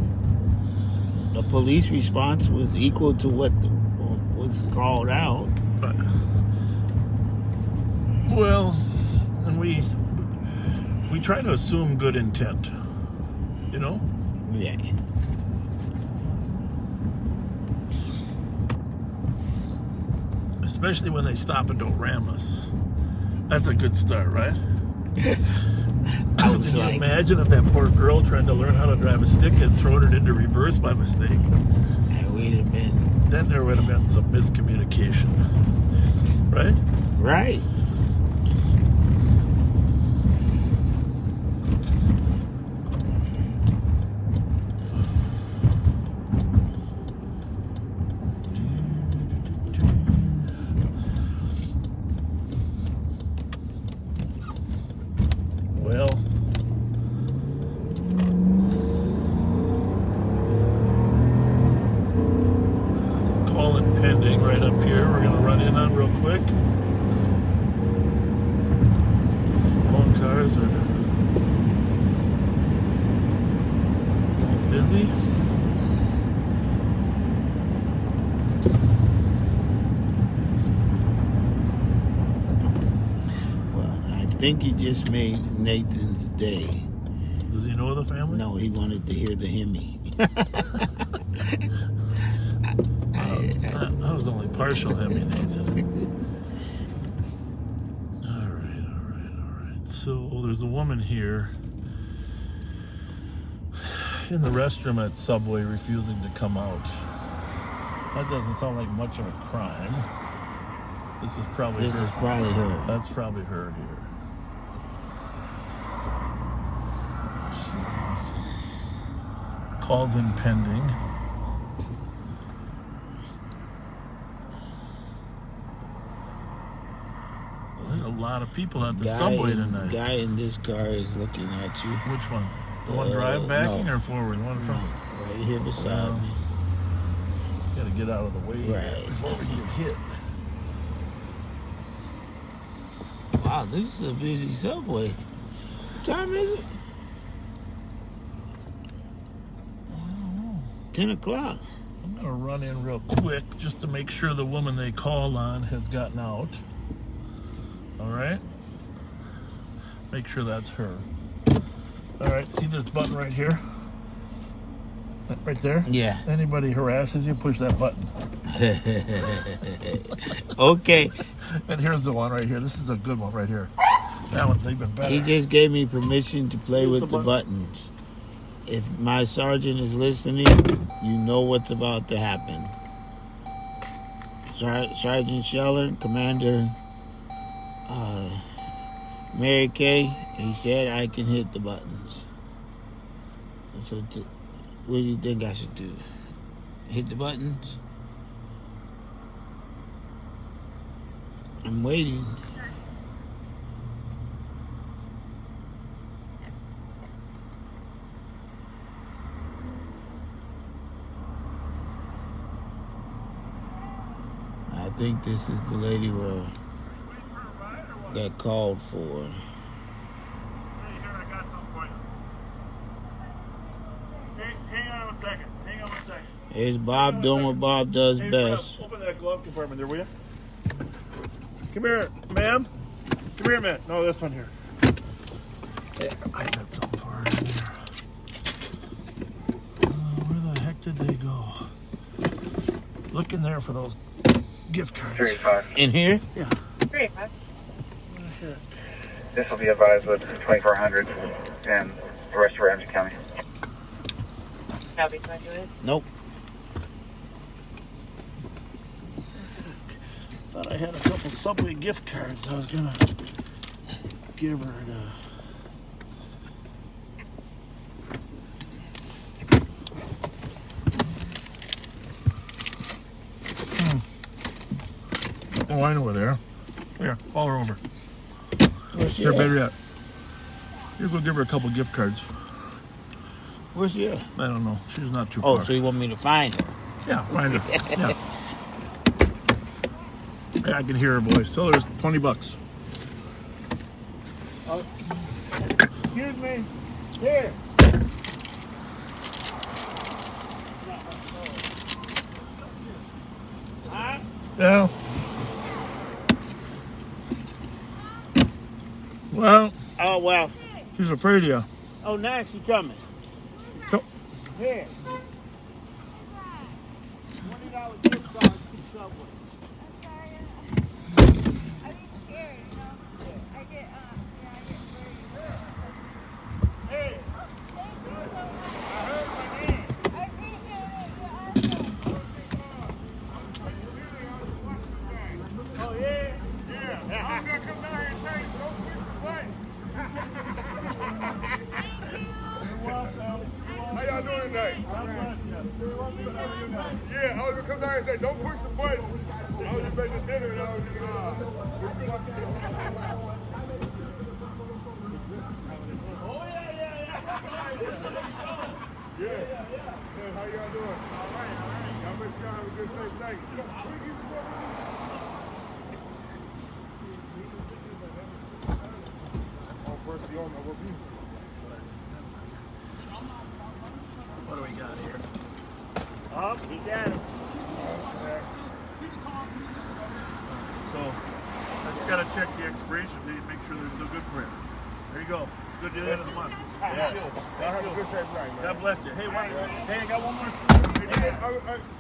the police response was equal to what was called out. But, well, and we try to assume good intent, you know? Yeah. Especially when they stop and don't ram us. That's a good start, right? I Can was you like, imagine if that poor girl trying to learn how to drive a stick had thrown it into reverse by mistake? we'd have been Then there would have been some miscommunication, right? right. Well, call it pending right up here. We're going to run in on real quick. See, phone cars are all busy. Well, I think you just made Nathan's day. Does he know the family? No, he wanted to hear the Hemi. I was only partial Hemi, Nathan. All right. So there's a woman here in the restroom at Subway refusing to come out. That doesn't sound like much of a crime. This is probably This her. is probably her. That's probably her here. Calls in pending. There's a lot of people at the subway tonight. Guy in this car is looking at you. Which one? The one drive backing no. or forward? The one in front? Right here beside me. Gotta get out of the way here Right. before we get hit. Wow, this is a busy subway. What time is it? 10 o'clock. I'm gonna run in real quick just to make sure the woman they called on has gotten out. All right. Make sure that's her. All right, see this button right here? Right there? Yeah. Anybody harasses you, push that button. Okay. And here's the one right here. This is a good one right here. That one's even better. He just gave me permission to play with the buttons. If my sergeant is listening, you know what's about to happen. Sergeant Scheller, Commander Mary Kay, he said I can hit the buttons. So what do you think I should do? Hit the buttons? I'm waiting. I think this is the lady that called for. Hey, here, I got something for you. Hey, hang on a second. Here's Bob doing what Bob does best. Open that glove compartment there, will you? Come here, ma'am. Come here, man. No, this one here. Yeah, I got something for her in here. Where the heck did they go? Look in there for those gift cards. 385. In here? Yeah. 385. This will be advised with 2400 and the rest of Ramsey County. Copy, 28. Nope. Thought I had a couple Subway gift cards. I was gonna give her to. Oh, I know where they are. Here, call her over. Where's she Here, at? better yet. You're gonna give her a couple gift cards. Where's she at? I don't know. She's not too Oh, far. so you want me to find her? Yeah, find her. Yeah. Yeah, I can hear her voice. Tell her it's $20. Excuse me. Here. Yeah. Well, Oh, well. she's afraid of you. Oh, now she coming. So- Here. $20 gift card to Subway. Hey. Oh, yeah? Yeah. I'm going to come down here and tell you, don't push the button. You're welcome. How y'all doing tonight? God bless you. Yeah, I was gonna come down here and say, don't push the button. I was just making dinner and I was just, Yeah, how y'all doing? All right. Y'all make sure y'all have a good, safe night. Oh, first you on my review. What do we got here? Oh, he got him. So, I just got to check the expiration date, make sure they're still good for you. There you go. Good to the end of the month. Yeah. Y'all have a good, safe night, man. God bless you. Hey, I got one more. I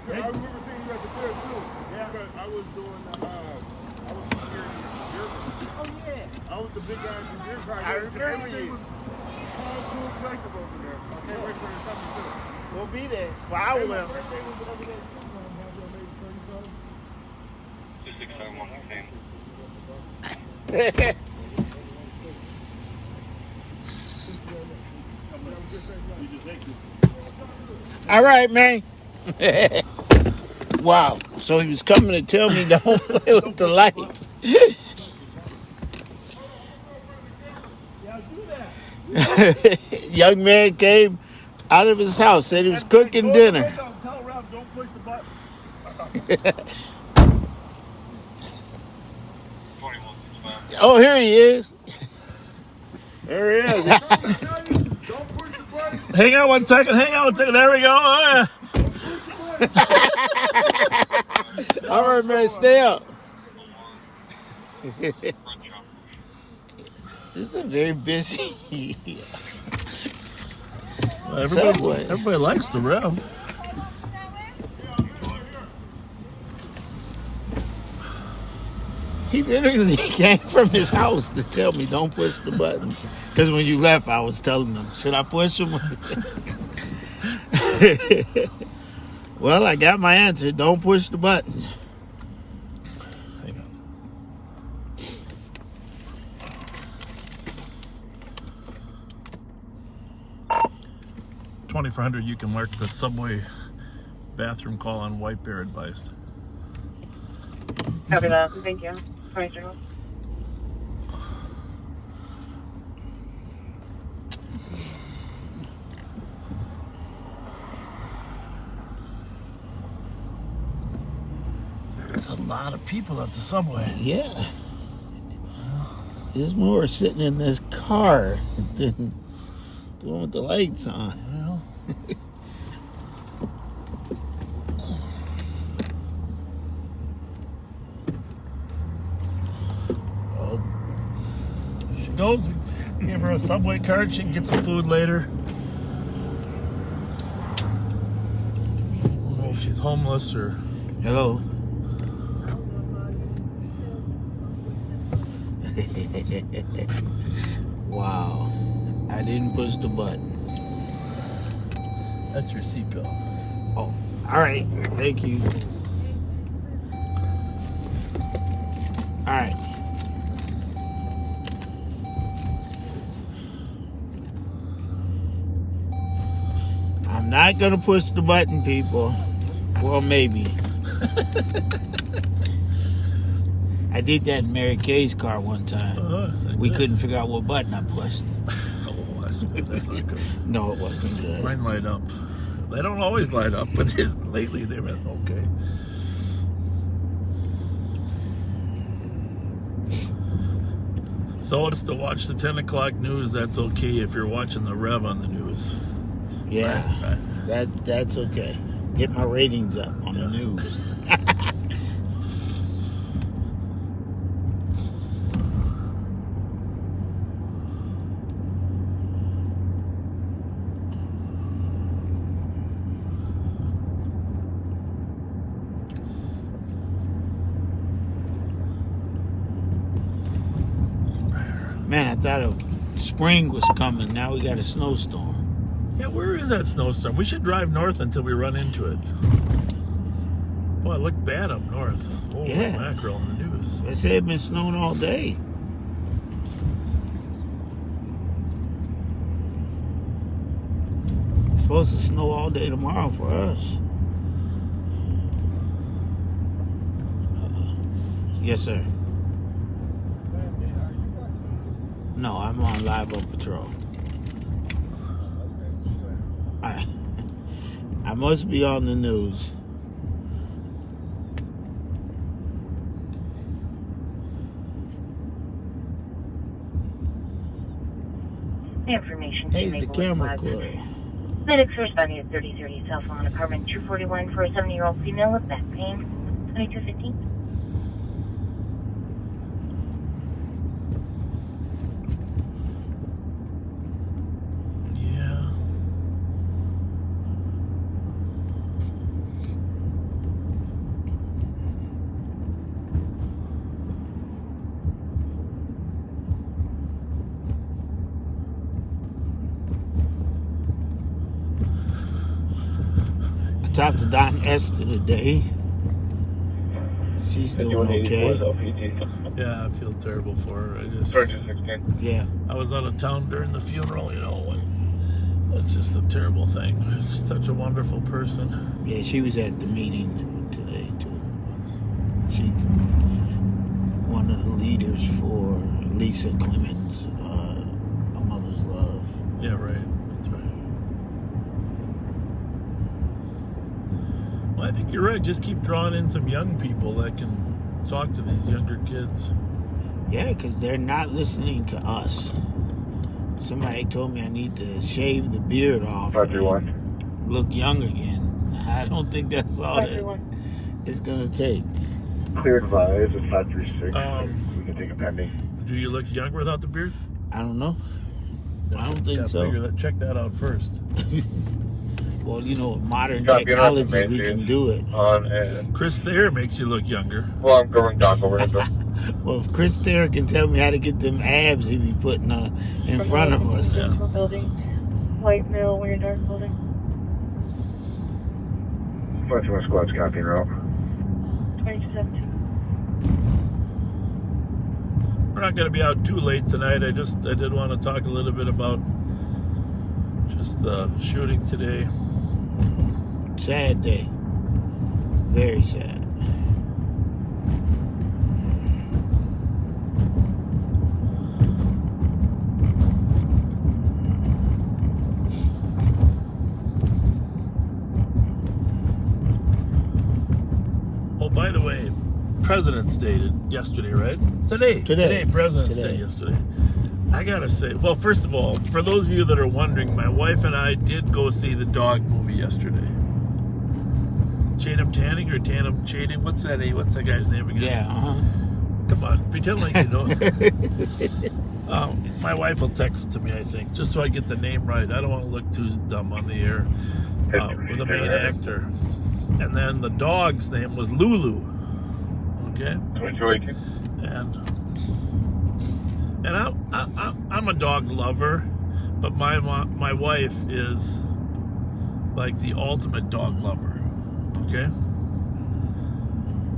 remember seeing you at the fair too. Yeah. But I was doing I was security in beer. Oh, yeah. I was the big guy in the beer car. I remember Everything you. was all cool collective over there. So I can't wait for the summer too. We'll be there. Well, I And my will. birthday was the other day too. Have your lady 30 something? All right, man. Wow. So he was coming to tell me don't play with the lights. Young man came out of his house, said he was cooking dinner. Tell Ralph, don't push the button. Oh, here he is. There he is. Don't push the button. Hang on one second. There we go. All right, man, stay up. This is a very busy Well, subway. everybody likes the Rev. He literally came from his house to tell me don't push the buttons. Because when you left, I was telling him, should I push them? Well, I got my answer. Don't push the buttons. Hang on. $2,400, you can mark the subway bathroom call on white bear advised. Copy that. Thank you. 23. There's a lot of people at the subway. Yeah. There's more sitting in this car than the one with the lights on. Well, she goes. We give her a subway card. She can get some food later. I don't know if she's homeless or. Hello. Wow. I didn't push the button. That's your seatbelt. Oh, all right. Thank you. All right. I'm not going to push the button, people. Well, maybe. I did that in Mary Kay's car one time. We couldn't figure out what button I pushed. Oh, that's not good. No, it wasn't good. Mine light up. They don't always light up, but lately they've been okay. So it's to watch the 10 o'clock news. That's okay if you're watching the Rev on the news. Yeah, Right. that's okay. Get my ratings up on the news. Man, I thought spring was coming. Now we got a snowstorm. Yeah, where is that snowstorm? We should drive north until we run into it. Boy, it looked bad up north. Oh, Yeah. mackerel in the news. They say it's been snowing all day. It's supposed to snow all day tomorrow for us. Yes, sir. No, I'm on Live Oak Patrol. I must be on the news. The information Hey, to the Maple camera Plaza. clear. Medics are responding at 3030 South Lawn, apartment 241 for a 70-year-old female with back pain. 2215. Yeah. I talked to Don Esther today. She's doing okay. Yeah, I feel terrible for her. I just, 16. Yeah. I was out of town during the funeral, you know, and it's just a terrible thing. She's such a wonderful person. Yeah, she was at the meeting today, too. She, one of the leaders for Lisa Clemens, A Mother's Love. Yeah, right. That's right. Well, I think you're right. Just keep drawing in some young people that can talk to these younger kids. Yeah, because they're not listening to us. Somebody told me I need to shave the beard off and look young again. I don't think that's all that it's going to take. Clear advise, it's not 36. Um, We can take a pending. Do you look younger without the beard? I don't know. I don't think Gotta so. Check that out first. Well, you know, with modern Copy, technology, we can do it. Chris Thayer makes you look younger. Well, I'm going down over here. Well, if Chris Thayer can tell me how to get them abs he be putting in front of us. Yeah. Building. White male, weird dark building. Fletcher squad's copying route. 2217. We're not going to be out too late tonight. I did want to talk a little bit about just the shooting today. Sad day. Very sad. Oh, by the way, President's Day yesterday, right? Today, President's Day yesterday. I gotta say, well, first of all, for those of you that are wondering, my wife and I did go see the dog movie yesterday. Channing Tatum or Tatum Channing? What's that guy's name again? Yeah, Come on, pretend like you know. My wife will text it to me, I think, just so I get the name right. I don't want to look too dumb on the air. With the main actor. And then the dog's name was Lulu. Okay? And I'm a dog lover, but my wife is like the ultimate dog lover. Okay?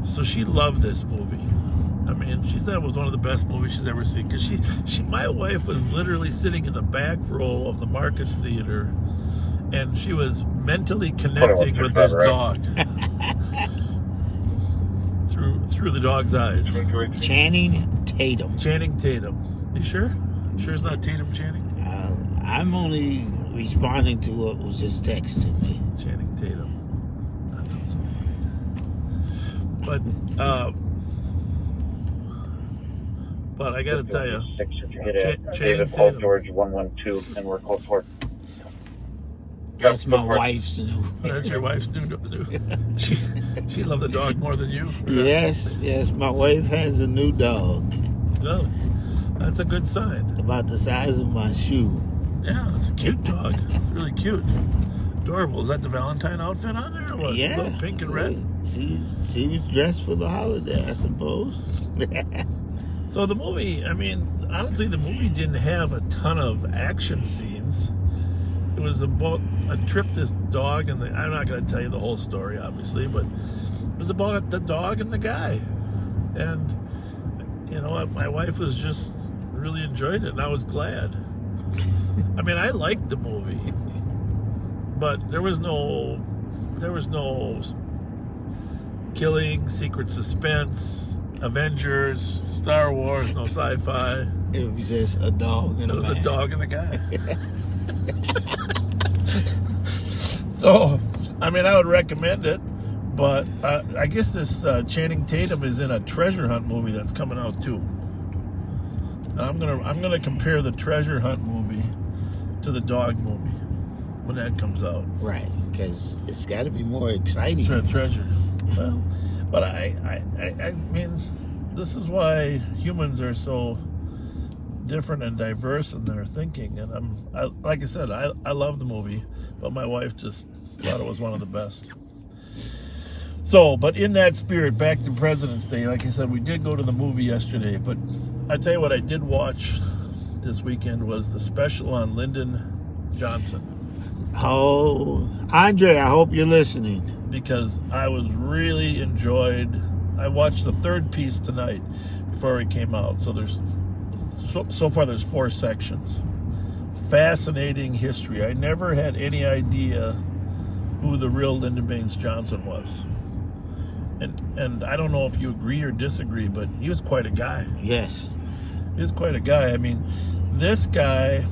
So she loved this movie. I mean, she said it was one of the best movies she's ever seen, because my wife was literally sitting in the back row of the Marcus Theater, and she was mentally connecting with this dog through the dog's eyes. Channing Tatum. Channing Tatum. You sure? Sure it's not Tatum Channing? I'm only responding to what was just texted me. Channing Tatum. That's so right. But I got to tell you, David Paul George 112, and we're close for. That's my wife's new. That's your wife's new. She loved the dog more than you. Yes, my wife has a new dog. Well, that's a good sign. About the size of my shoe. Yeah, it's a cute dog. It's really cute. Adorable. Is that the Valentine outfit on there? Or what? Yeah. Little pink and red? She was dressed for the holiday, I suppose. So the movie, I mean, honestly, the movie didn't have a ton of action scenes. It was about a trip this dog and I'm not going to tell you the whole story, obviously, but it was about the dog and the guy. And, you know, my wife was just really enjoyed it, and I was glad. I mean, I liked the movie, but there was no killing, secret suspense, Avengers, Star Wars, no sci-fi. It was just a dog and a man. It was a dog and a guy. So, I mean, I would recommend it, but I guess this Channing Tatum is in a treasure hunt movie that's coming out too. And I'm gonna compare the treasure hunt movie to the dog movie when that comes out. Right, because it's got to be more exciting. Treasure. Well, but I mean, this is why humans are so different and diverse in their thinking. And like I said, I love the movie, but my wife just thought it was one of the best. So, but in that spirit, back to President's Day, like I said, we did go to the movie yesterday, but I tell you what I did watch this weekend was the special on Lyndon Johnson. Oh, Andre, I hope you're listening. Because I was really enjoyed. I watched the third piece tonight before it came out. So so far there's 4 sections. Fascinating history. I never had any idea who the real Lyndon Baines Johnson was. And I don't know if you agree or disagree, but he was quite a guy. Yes. He was quite a guy. I mean, this guy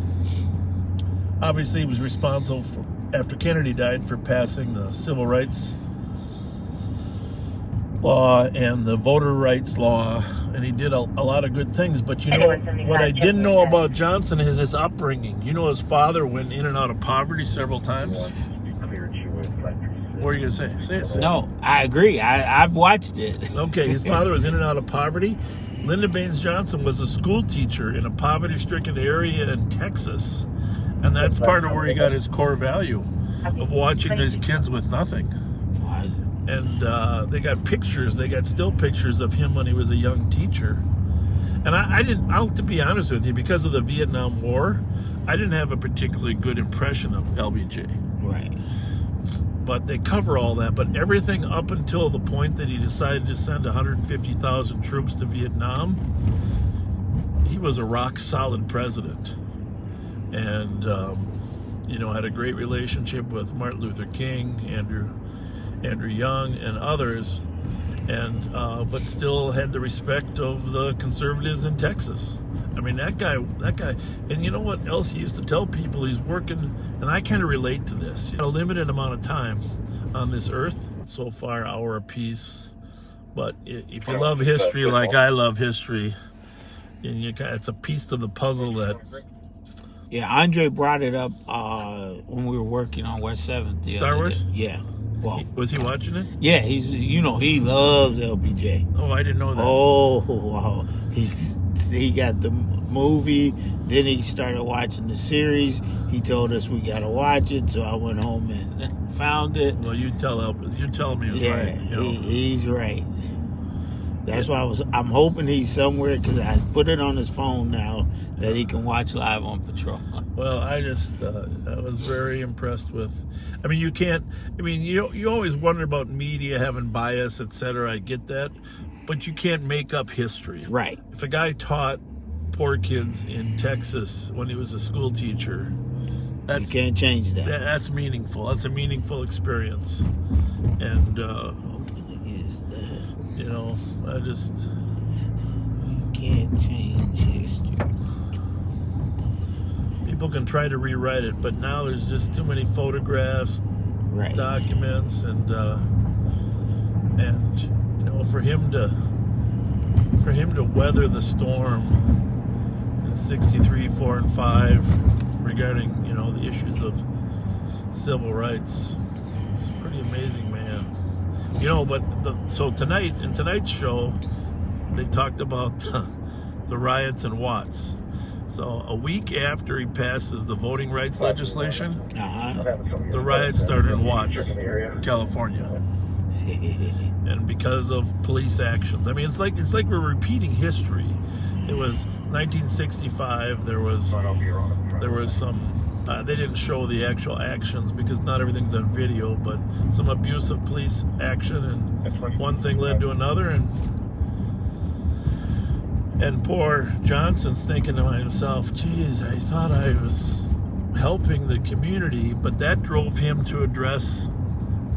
obviously was responsible for, after Kennedy died, for passing the civil rights law and the voter rights law, and he did a lot of good things. But you know what I didn't know about Johnson is his upbringing. You know, his father went in and out of poverty several times. What are you gonna say? Say it. No, I agree. I've watched it. Okay, his father was in and out of poverty, Lyndon Baines Johnson was a school teacher in a poverty-stricken area in Texas. And that's part of where he got his core value of watching his kids with nothing. And they got pictures, they got still pictures of him when he was a young teacher. And I'll to be honest with you, because of the Vietnam War, I didn't have a particularly good impression of LBJ. Right. But they cover all that. But everything up until the point that he decided to send 150,000 troops to Vietnam, he was a rock-solid president. And, you know, had a great relationship with Martin Luther King, Andrew Young, and others. And but still had the respect of the conservatives in Texas. I mean, that guy, and you know what else he used to tell people? He's working, and I kind of relate to this. You know, a limited amount of time on this earth, so far, hour apiece. But if you love history like I love history, and it's a piece of the puzzle that. Yeah, Andre brought it up when we were working on West 7th. Star Wars? Day. Yeah. Well, was he watching it? Yeah, he loves LBJ. Oh, I didn't know that. Oh, wow. He got the movie, then he started watching the series. He told us we got to watch it, so I went home and found it. Well, you tell me he's right. You know? He's right. That's why I'm hoping he's somewhere, because I put it on his phone now that he can watch live on patrol. Well, I was very impressed with. I mean, you always wonder about media having bias, etc. I get that, but you can't make up history. Right. If a guy taught poor kids in Texas when he was a school teacher, you can't change that. That's meaningful. That's a meaningful experience, and you know, you can't change history. People can try to rewrite it, but now there's just too many photographs, right, documents, and you know, for him to weather the storm in '63, 4, and 5 regarding, you know, the issues of civil rights, it's a pretty amazing man. You know, but so tonight, in tonight's show, they talked about the riots in Watts. So a week after he passes the voting rights legislation, the riots started in Watts, California. And because of police actions. I mean, it's like we're repeating history. It was 1965, there was some they didn't show the actual actions because not everything's on video, but some abusive police action, and one thing led to another, and poor Johnson's thinking to himself, geez, I thought I was helping the community, but that drove him to address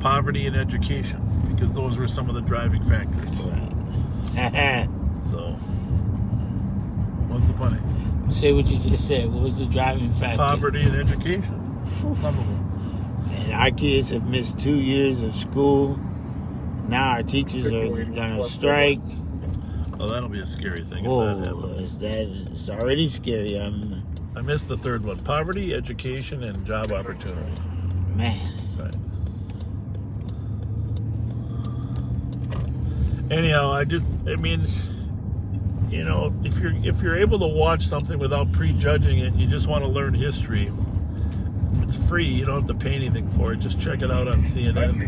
poverty and education, because those were some of the driving factors. So, what's the funny? Say what you just said. What was the driving factor? Poverty and education. Some of them. And our kids have missed 2 years of school. Now our teachers are going to strike. Oh, that'll be a scary thing if that happens. It's already scary. I missed the third one. Poverty, education, and job opportunity. Man. Right. Anyhow, you know, if you're able to watch something without prejudging it, and you just want to learn history, it's free. You don't have to pay anything for it. Just check it out on CNN.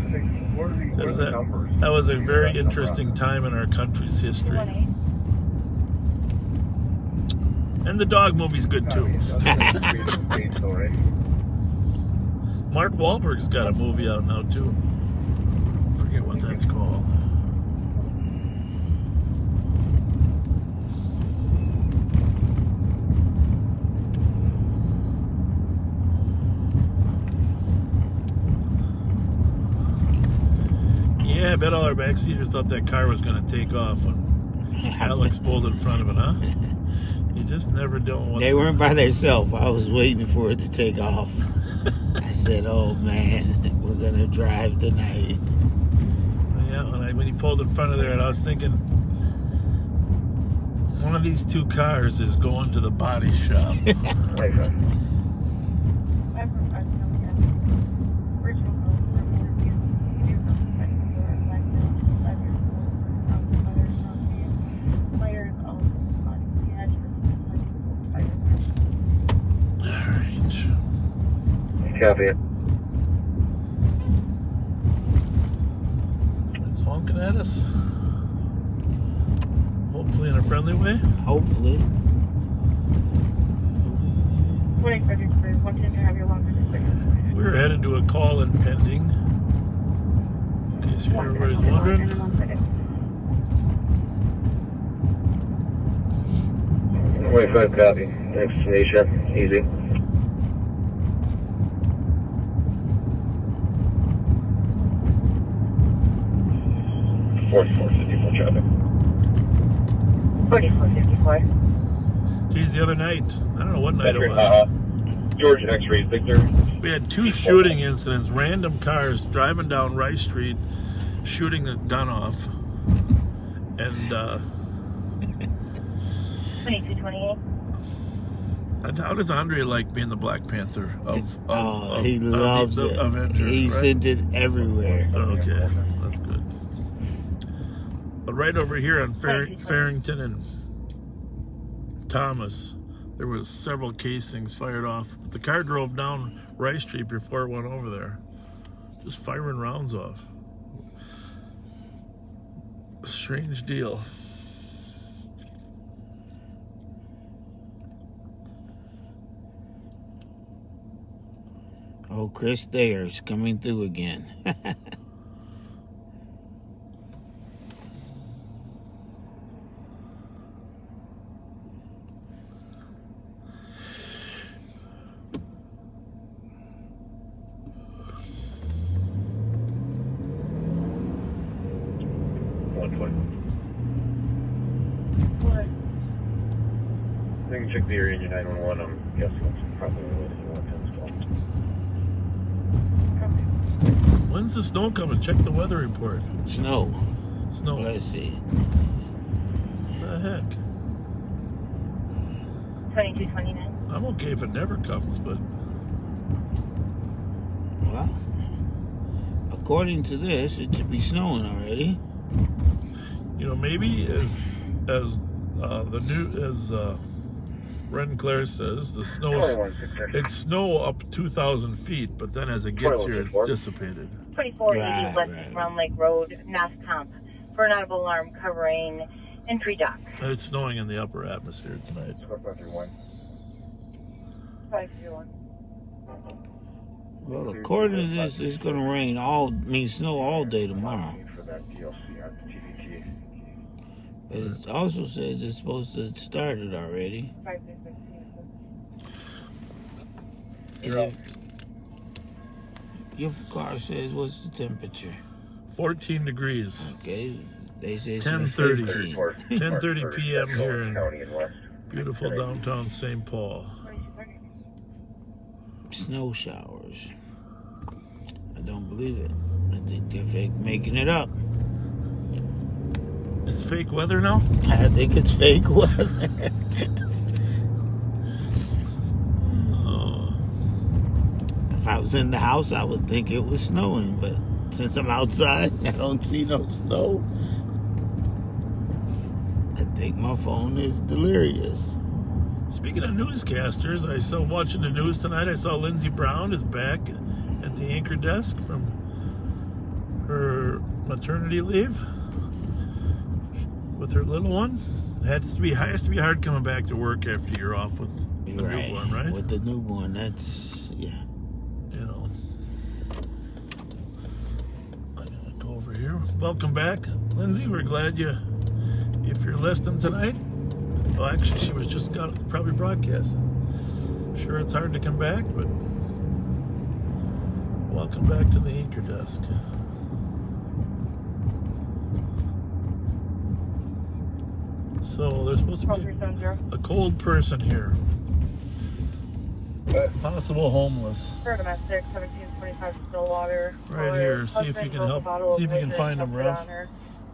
Because that was a very interesting time in our country's history. And the dog movie's good too. Mark Wahlberg's got a movie out now too. I forget what that's called. Yeah, I bet all our backseaters thought that car was going to take off when Alex pulled in front of it, huh? You just never know. They weren't by themselves. I was waiting for it to take off. I said, oh, man, we're going to drive tonight. Yeah, when he pulled in front of there, and I was thinking, one of these two cars is going to the body shop. Copy. He's honking at us. Hopefully in a friendly way. Hopefully. 2033, wanting to have your longer distance. We're headed to a call in pending. In case everybody's wondering. 25 copy. Thanks, Tanisha. Easy. 4454 traffic. 4454. Geez, the other night, I don't know what night it was. George X-ray Victor. We had 2 shooting incidents, random cars driving down Rice Street, shooting a gun off. And 2228. how does Andre like being the Black Panther He loves the it. Avengers, He right? sent it everywhere. Okay, that's good. But right over here on Farrington and Thomas, there was several casings fired off. But the car drove down Rice Street before it went over there, just firing rounds off. A strange deal. Oh, Chris Thayer's coming through again. I can check the area in your 911. I'm guessing it's probably related to 110 When's the snow coming? Check the weather report. Snow. Snow. Let's see. What the heck? 2229. I'm okay if it never comes, but Well, according to this, it should be snowing already. you know, maybe as Ren Claire says, the snow, it's snow up 2,000 feet, but then as it gets here, it's dissipated. 2480 West Round Lake Road, Mass Comp. For an audible alarm covering entry dock. And it's snowing in the upper atmosphere tonight. 501. Well, according to this, it's going to rain snow all day tomorrow. For that DLC on the TVT. But it also says it's supposed to have started already. 536. Your car says, what's the temperature? 14 degrees. Okay, they say 10:30. 15. 10:30 p.m. here in County and West. beautiful downtown St. Paul. Snow showers. I don't believe it. I think they're making it up. It's fake weather now? I think it's fake weather. Oh. If I was in the house, I would think it was snowing, but since I'm outside, I don't see no snow. I think my phone is delirious. Speaking of newscasters, I saw watching the news tonight, I saw Lindsey Brown is back at the anchor desk from her maternity leave with her little one. It has to be hard coming back to work after you're off with the newborn, right? With the newborn, that's, yeah. You know. I'm gonna go over here. Welcome back, Lindsay. We're glad if you're listening tonight. Well, actually, she was just probably broadcasting. Sure, it's hard to come back, but welcome back to the anchor desk. So there's supposed to be a cold person here. Possible homeless. For domestic, 1725 Stillwater. Right here. See if you can help. See if you can find him, Ralph.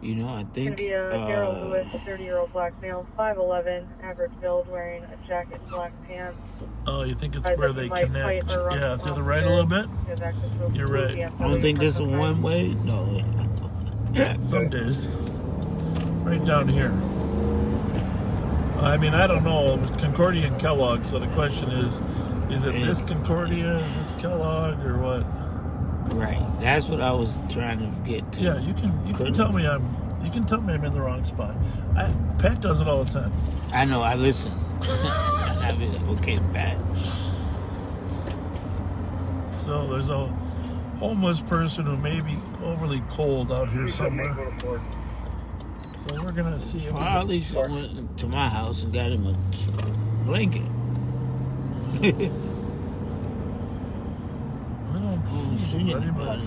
You know, I It's think... going to be a Daryl Lewis, 30-year-old black male, 5'11", average build, wearing a jacket, black pants. Oh, you think it's Eyes where looking they like connect? white or Yeah, to the right a officer. little bit. His access will You're be right. BMW I don't think this is custom one way. No. Some days. Right down here. I mean, I don't know. It's Concordia and Kellogg, so the question is, Is it this Concordia, is this Kellogg, or what? Right. That's what I was trying to get to. Yeah, you can tell me I'm in the wrong spot. Pat does it all the time. I know. I listen. I be like, okay, Pat. So there's a homeless person who may be overly cold out here somewhere. So we're gonna see if Well, at least I went to my house and got him a blanket. I don't see anybody.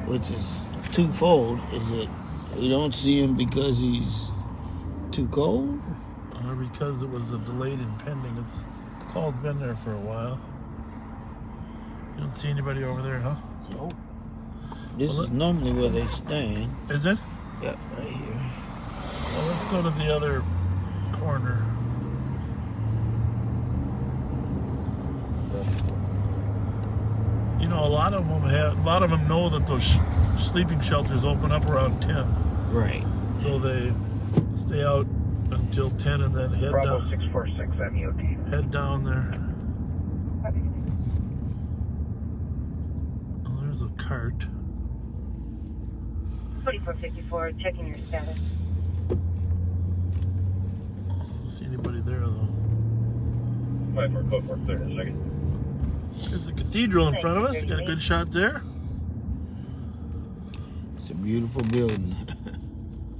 Which is twofold. Is it we don't see him because he's too cold? Or because it was a delayed impending. The call's been there for a while. You don't see anybody over there, huh? Nope. This is normally where they stand. Is it? Yep, right here. Well, let's go to the other corner. You know, a lot of them know that those sleeping shelters open up around 10. Right. So they stay out until 10 and then head Bravo down. 646 MEOT. Head down there. Oh, there's a cart. 4454, checking your status. Don't see anybody there though. 5446, second. There's the cathedral in front of us. Got a good shot there. It's a beautiful building.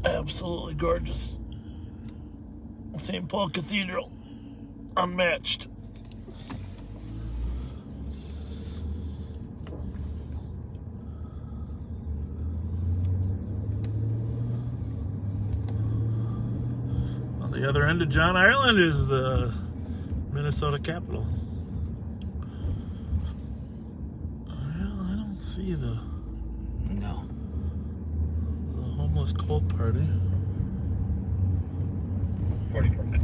Absolutely gorgeous. St. Paul Cathedral. Unmatched. On the other end of John Island is the Minnesota Capitol. Well, I don't see the No. homeless cold party.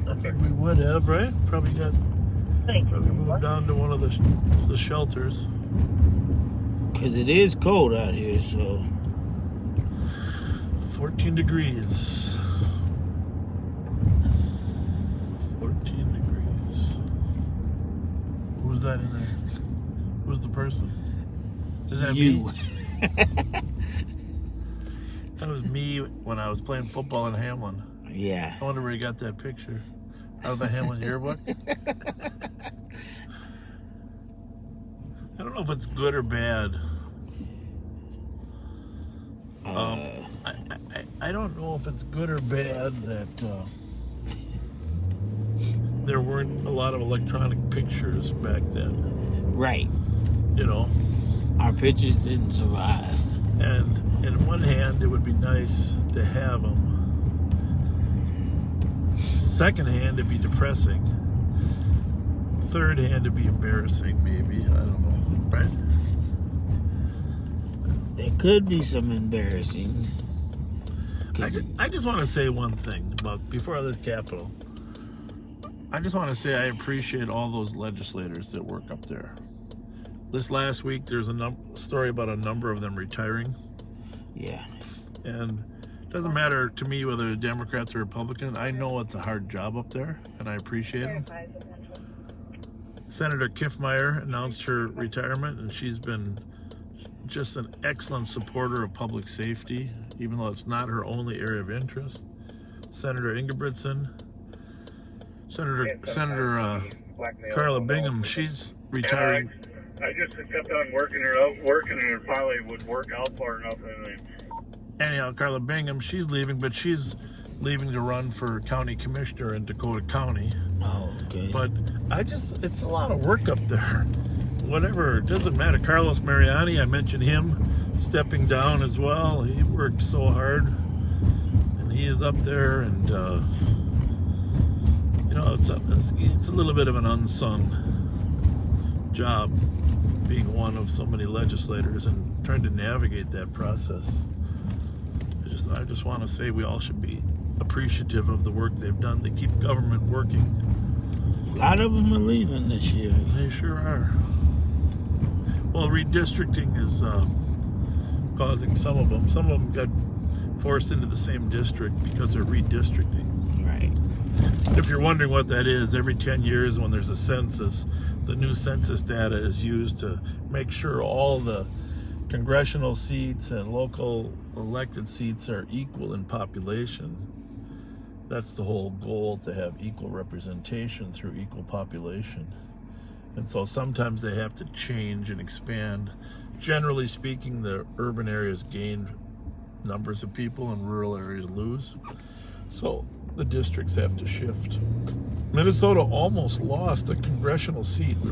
I think we would have, right? Probably moved down to one of the shelters. Because it is cold out here, so. 14 degrees. 14 degrees. Who's that in there? Who's the person? Is that You. me? That was me when I was playing football in Hamlin. Yeah. I wonder where you got that picture. Out of the Hamlin yearbook? I don't know if it's good or bad. I don't know if it's good or bad that there weren't a lot of electronic pictures back then. Right. You know? Our pictures didn't survive. And in one hand, it would be nice to have them. Second hand, it'd be depressing. Third hand, it'd be embarrassing, maybe. I don't know. Right? There could be some embarrassing. I just want to say one thing about before this Capitol. I just want to say I appreciate all those legislators that work up there. This last week, there's a story about a number of them retiring. Yeah. And it doesn't matter to me whether they're Democrats or Republican. I know it's a hard job up there, and I appreciate them. Senator Kiffmeyer announced her retirement, and she's been just an excellent supporter of public safety, even though it's not her only area of interest. Senator Ingebrigtsen, Senator Carla Bingham, she's retiring. I just kept on working and it finally would work out far enough. Anyhow, Carla Bingham, she's leaving, but she's leaving to run for county commissioner in Dakota County. Oh, okay. But it's a lot of work up there. Whatever, it doesn't matter. Carlos Mariani, I mentioned him stepping down as well. He worked so hard, and he is up there, and it's a little bit of an unsung job being one of so many legislators and trying to navigate that process. I just want to say we all should be appreciative of the work they've done. They keep government working. A lot of them are leaving this year. They sure are. Well, redistricting is causing some of them. Some of them got forced into the same district because they're redistricting. Right. If you're wondering what that is, every 10 years when there's a census, the new census data is used to make sure all the congressional seats and local elected seats are equal in population. That's the whole goal, to have equal representation through equal population. And so sometimes they have to change and expand. Generally speaking, the urban areas gain numbers of people and rural areas lose. So the districts have to shift. Minnesota almost lost a congressional seat. We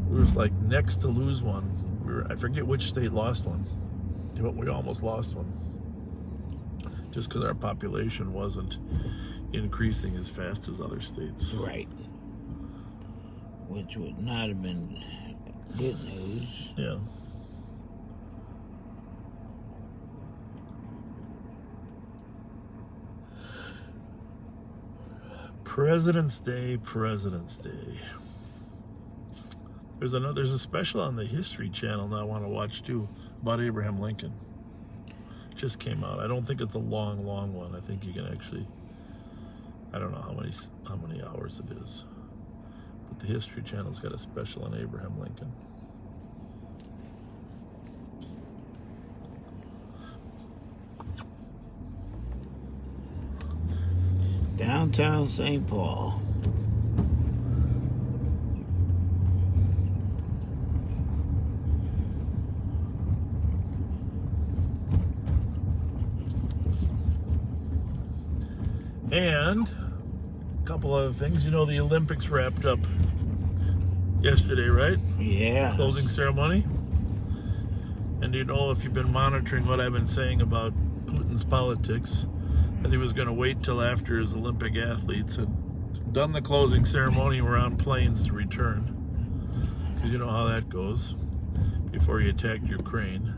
was like next to lose one. I forget which state lost one, but we almost lost one. Just because our population wasn't increasing as fast as other states. Right. Which would not have been good news. Yeah. President's Day. There's a special on the History Channel that I want to watch too, about Abraham Lincoln. Just came out. I don't think it's a long one. I think you can actually, I don't know how many hours it is. But the History Channel's got a special on Abraham Lincoln. Downtown St. Paul. And a couple other things. You know, the Olympics wrapped up yesterday, right? Yeah. Closing ceremony. And you know, if you've been monitoring what I've been saying about Putin's politics, that he was going to wait till after his Olympic athletes had done the closing ceremony and were on planes to return. Because you know how that goes before he attacked Ukraine.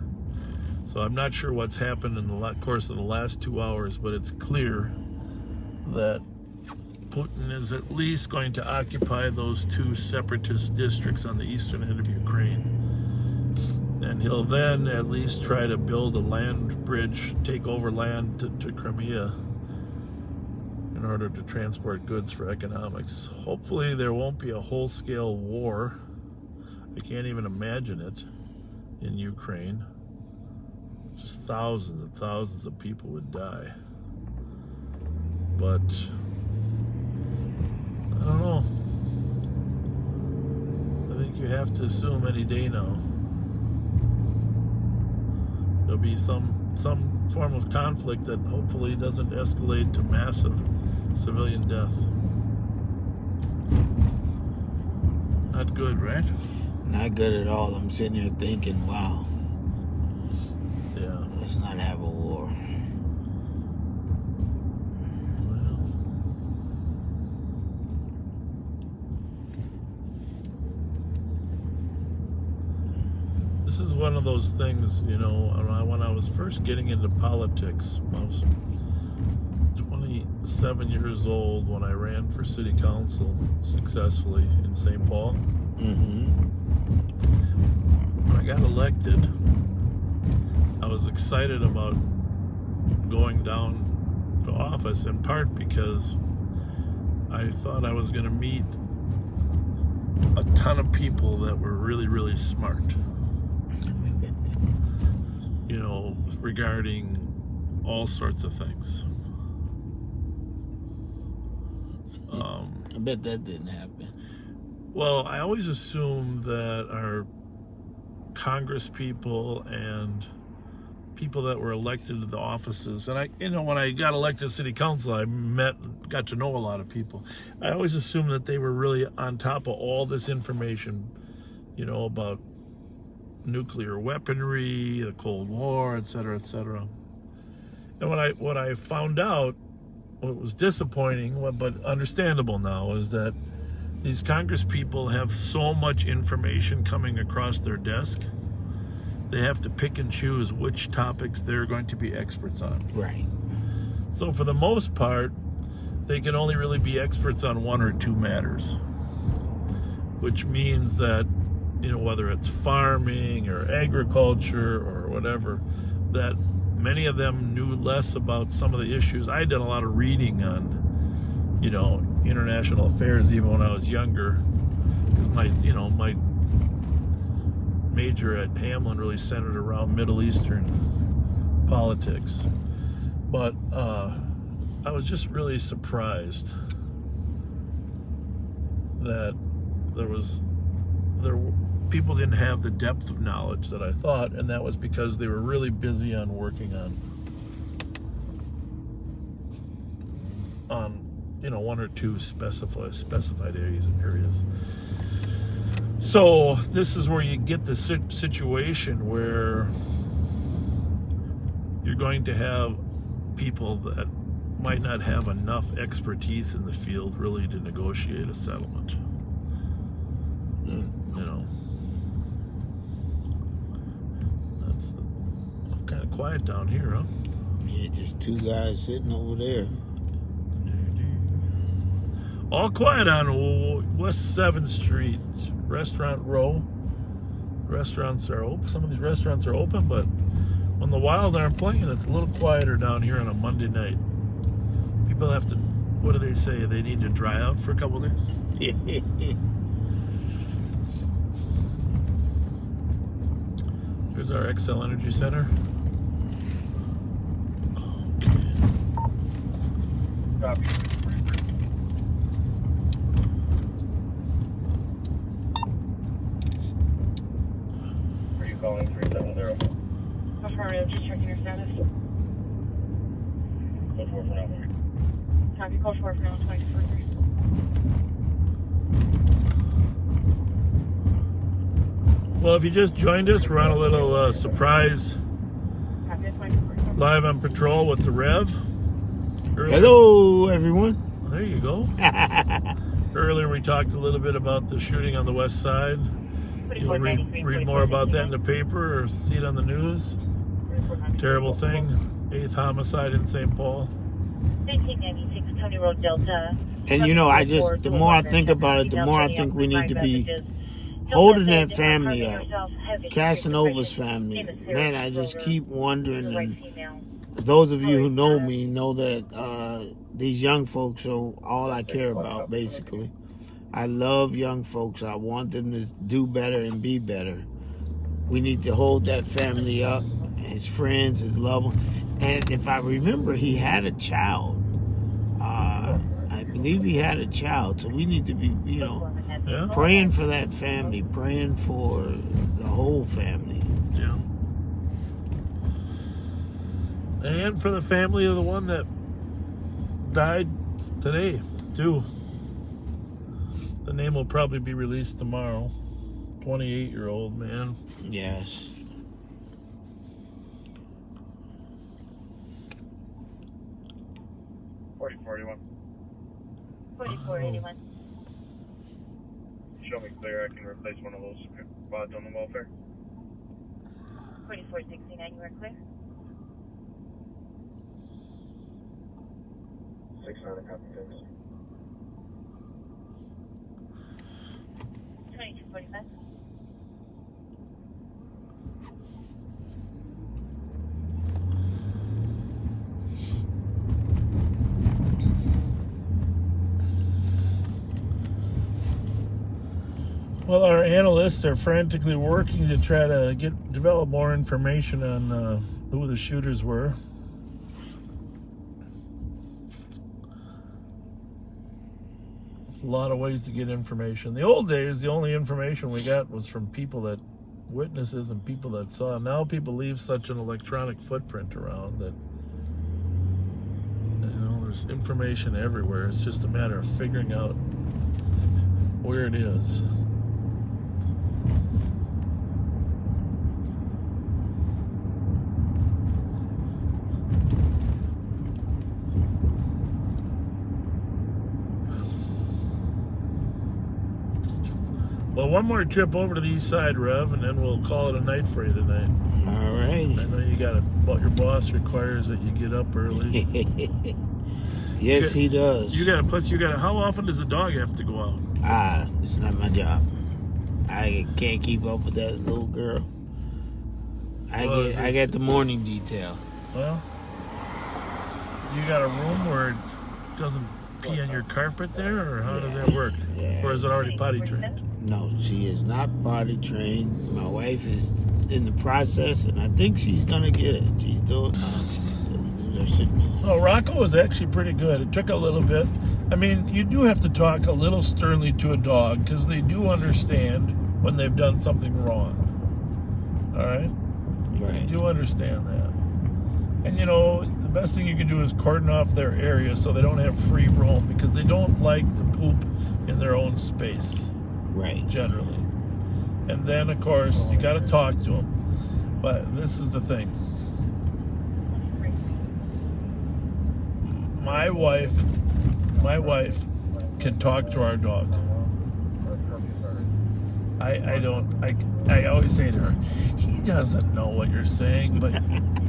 So I'm not sure what's happened in the course of the last 2 hours, but it's clear that Putin is at least going to occupy those 2 separatist districts on the eastern end of Ukraine. And he'll then at least try to build a land bridge, take over land to Crimea in order to transport goods for economics. Hopefully there won't be a whole-scale war. I can't even imagine it in Ukraine. Just thousands and thousands of people would die. But I don't know. I think you have to assume any day now there'll be some form of conflict that hopefully doesn't escalate to massive civilian death. Not good, right? Not good at all. I'm sitting here thinking, wow. Yeah. Let's not have a war. This is one of those things, you know, when I was first getting into politics, I was 27 years old when I ran for city council successfully in St. Paul. When I got elected, I was excited about going down to office, in part because I thought I was going to meet a ton of people that were really, really smart. You know, regarding all sorts of things. I bet that didn't happen. Well, I always assumed that our Congress people and people that were elected to the offices, and when I got elected to city council, I got to know a lot of people. I always assumed that they were really on top of all this information, you know, about nuclear weaponry, the Cold War, et cetera, et cetera. And what I found out, what was disappointing, but understandable now, is that these Congress people have so much information coming across their desk, they have to pick and choose which topics they're going to be experts on. Right. So for the most part, they can only really be experts on 1 or 2 matters, which means that, you know, whether it's farming or agriculture or whatever, that many of them knew less about some of the issues. I did a lot of reading on, you know, international affairs even when I was younger, My major at Hamlin really centered around Middle Eastern politics. But I was just really surprised that people didn't have the depth of knowledge that I thought, and that was because they were really busy on working on one or two specified areas. So this is where you get the situation where you're going to have people that might not have enough expertise in the field really to negotiate a settlement. That's kind of quiet down here, huh? Yeah, just two guys sitting over there. All quiet on West 7th Street, Restaurant Row. Restaurants are open. Some of these restaurants are open, but when the Wild aren't playing, it's a little quieter down here on a Monday night. People have to, what do they say? They need to dry out for a couple days? Here's our XL Energy Center. Copy. Are you calling 370? Affirmative, just checking your status. Code 4 for now. Copy, code 4 for now, 24-3. Well, if you just joined us, we're on a little surprise Copy, 24-3. live on patrol with the Rev. Hello, everyone. There you go. Earlier we talked a little bit about the shooting on the west side. You'll read more about that in the paper or see it on the news. Terrible thing. 8th homicide in St. Paul. 1996 Tony Road Delta. And the more I think about it, the more I think we need to be holding that family up. Casanova's family. Man, I just keep wondering. And those of you who know me know that these young folks are all I care about, basically. I love young folks. I want them to do better and be better. We need to hold that family up, his friends, his loved ones. And if I remember, he had a child. I believe he had a child. So we need to be, praying for that family, praying for the whole family. Yeah. And for the family of the one that died today, too. The name will probably be released tomorrow. 28-year-old man. Yes. $4041. 4481. Show me clear. I can replace one of those spots on the welfare. 4469, you are clear. 600 copy, thanks. 2245. Well, our analysts are frantically working to try to develop more information on who the shooters were. A lot of ways to get information. The old days, the only information we got was from witnesses and people that saw. Now people leave such an electronic footprint around that there's information everywhere. It's just a matter of figuring out where it is. Well, one more trip over to the east side, Rev, and then we'll call it a night for you tonight. All right. I know your boss requires that you get up early. Yes, he does. How often does the dog have to go out? It's not my job. I can't keep up with that little girl. I get the morning detail. Well, you got a room where it doesn't pee on your carpet there, or how does that work? Yeah. Or is it already potty trained? No, she is not potty trained. My wife is in the process, and I think she's gonna get it. She's doing. No, Rocco was actually pretty good. It took a little bit. I mean, you do have to talk a little sternly to a dog because they do understand when they've done something wrong. All right? Right. They do understand that. And, you know, the best thing you can do is cordon off their area so they don't have free roam because they don't like to poop in their own space. Right. Generally. And then, of course, you got to talk to them. But this is the thing. My wife can talk to our dog. I always say to her, he doesn't know what you're saying, but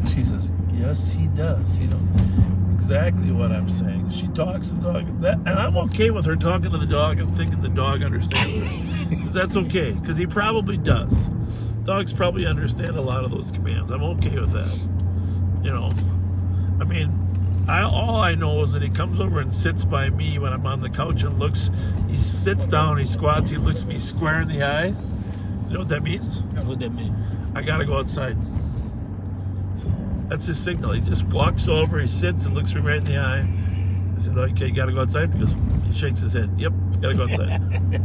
she says, yes, he does. You know exactly what I'm saying. She talks to the dog, and I'm okay with her talking to the dog and thinking the dog understands her, because that's okay, because he probably does. Dogs probably understand a lot of those commands. I'm okay with that. You know, I mean, all I know is that he comes over and sits by me when I'm on the couch and looks. He sits down, he squats, he looks me square in the eye. You know what that means? What that mean? I gotta go outside. That's his signal. He just walks over, he sits and looks me right in the eye. I said, okay, you gotta go outside? He goes, he shakes his head. Yep, gotta go outside.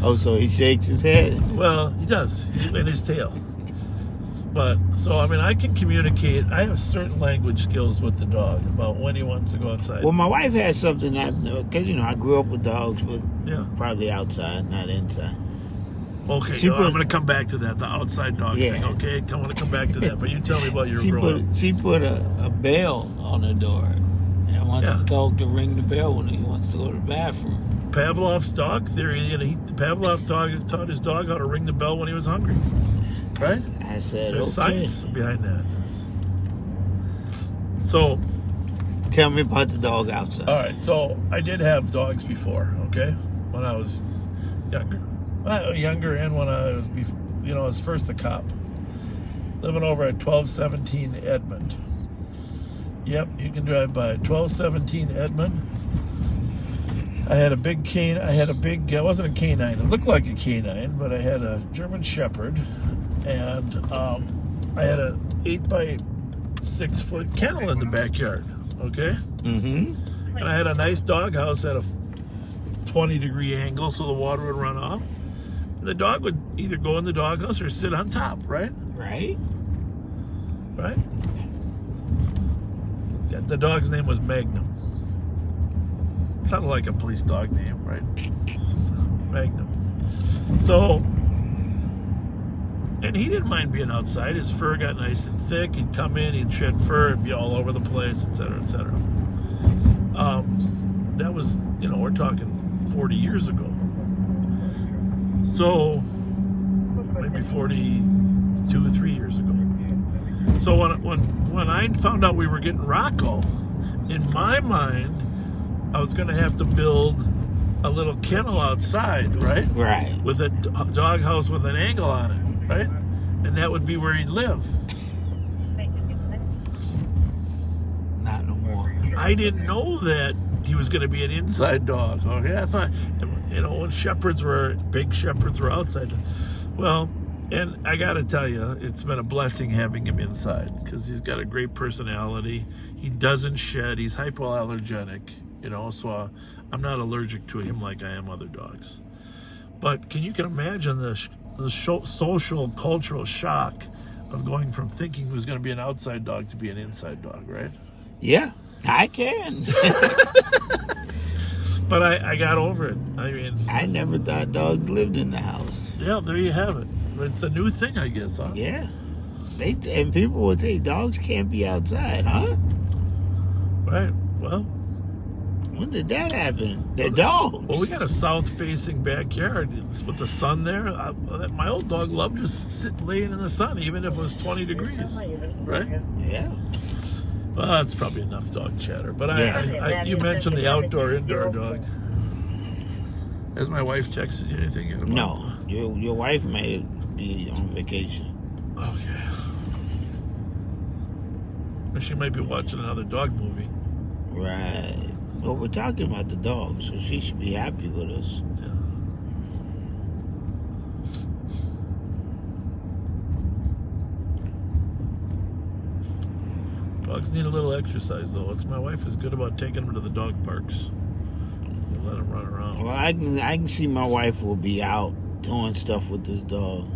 Oh, so he shakes his head? Well, he does, in his tail. But, so, I mean, I can communicate. I have certain language skills with the dog about when he wants to go outside. Well, my wife has something because, you know, I grew up with dogs, but probably outside, not inside. Okay, I'm going to come back to that, the outside dog thing, okay? I want to come back to that, but you tell me about your growing up. She put a bell on the door and wants the dog to ring the bell when he wants to go to the bathroom. Pavlov's dog theory, you know, Pavlov taught his dog how to ring the bell when he was hungry. Right? I said, There's science behind that. So, tell me about the dog outside. All right, so I did have dogs before, okay? When I was younger. Younger and when I was, you know, I was first a cop. Living over at 1217 Edmond. Yep, you can drive by 1217 Edmond. I had a big cane. It wasn't a canine. It looked like a canine, but I had a German Shepherd. And I had a 8x6 foot kennel in the backyard, okay? Mm-hmm. And I had a nice doghouse at a 20-degree angle so the water would run off. And the dog would either go in the doghouse or sit on top, right? Right. Right? The dog's name was Magnum. Sounded like a police dog name, right? Magnum. So... And he didn't mind being outside. His fur got nice and thick. He'd come in, he'd shed fur, it'd be all over the place, etc., etc. That was, you know, we're talking 40 years ago. So, maybe 42, 3 years ago. So when I found out we were getting Rocco, in my mind, I was going to have to build a little kennel outside, right? Right. With a doghouse with an angle on it. Right? And that would be where he'd live. Not no more. I didn't know that he was going to be an inside dog. Okay, I thought, you know, when big shepherds were outside. Well, and I got to tell you, it's been a blessing having him inside because he's got a great personality. He doesn't shed. He's hypoallergenic, you know, so I'm not allergic to him like I am other dogs. But can imagine the social, cultural shock of going from thinking he was going to be an outside dog to be an inside dog, right? Yeah, I can. But I got over it. I mean... I never thought dogs lived in the house. Yeah, there you have it. It's a new thing, I guess, huh? Yeah. And people would say dogs can't be outside, huh? Right. Well... When did that happen? They're dogs. Well, we got a south-facing backyard with the sun there. My old dog loved just laying in the sun, even if it was 20 degrees. Right? Yeah. Well, that's probably enough dog chatter. But you mentioned the outdoor-indoor dog. Has my wife texted you anything yet? No. Your wife may be on vacation. Okay. Or she might be watching another dog movie. Right. Well, we're talking about the dog, so she should be happy with us. Yeah. Dogs need a little exercise, though. My wife is good about taking them to the dog parks. You let them run around. Well, I can see my wife will be out doing stuff with this dog.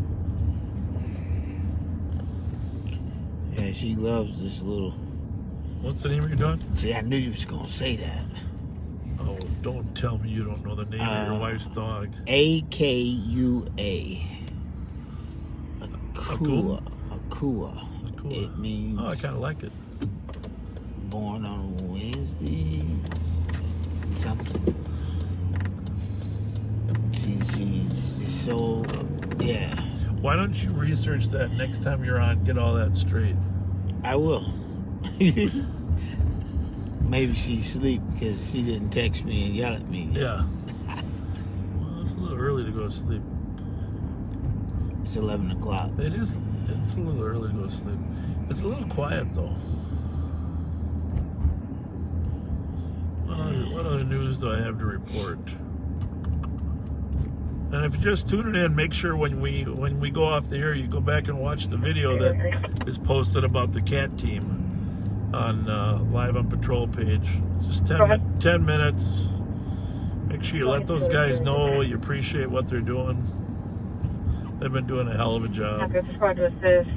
Yeah, she loves this little... What's the name of your dog? See, I knew you was going to say that. Oh, don't tell me you don't know the name of your wife's dog. Akua. Akua. Akua. It means... Oh, I kind of like it. Born on Wednesday. Something. She's so... Yeah. Why don't you research that next time you're on? Get all that straight. I will. Maybe she's asleep because she didn't text me and yell at me. Yeah. Well, it's a little early to go to sleep. It's 11 o'clock. It is. It's a little early to go to sleep. It's a little quiet, though. What other news do I have to report? And if you're just tuning in, make sure when we go off the air, you go back and watch the video that is posted about the cat team on Live on Patrol page. Just 10 minutes. Make sure you let those guys know you appreciate what they're doing. They've been doing a hell of a job. Access squad to assist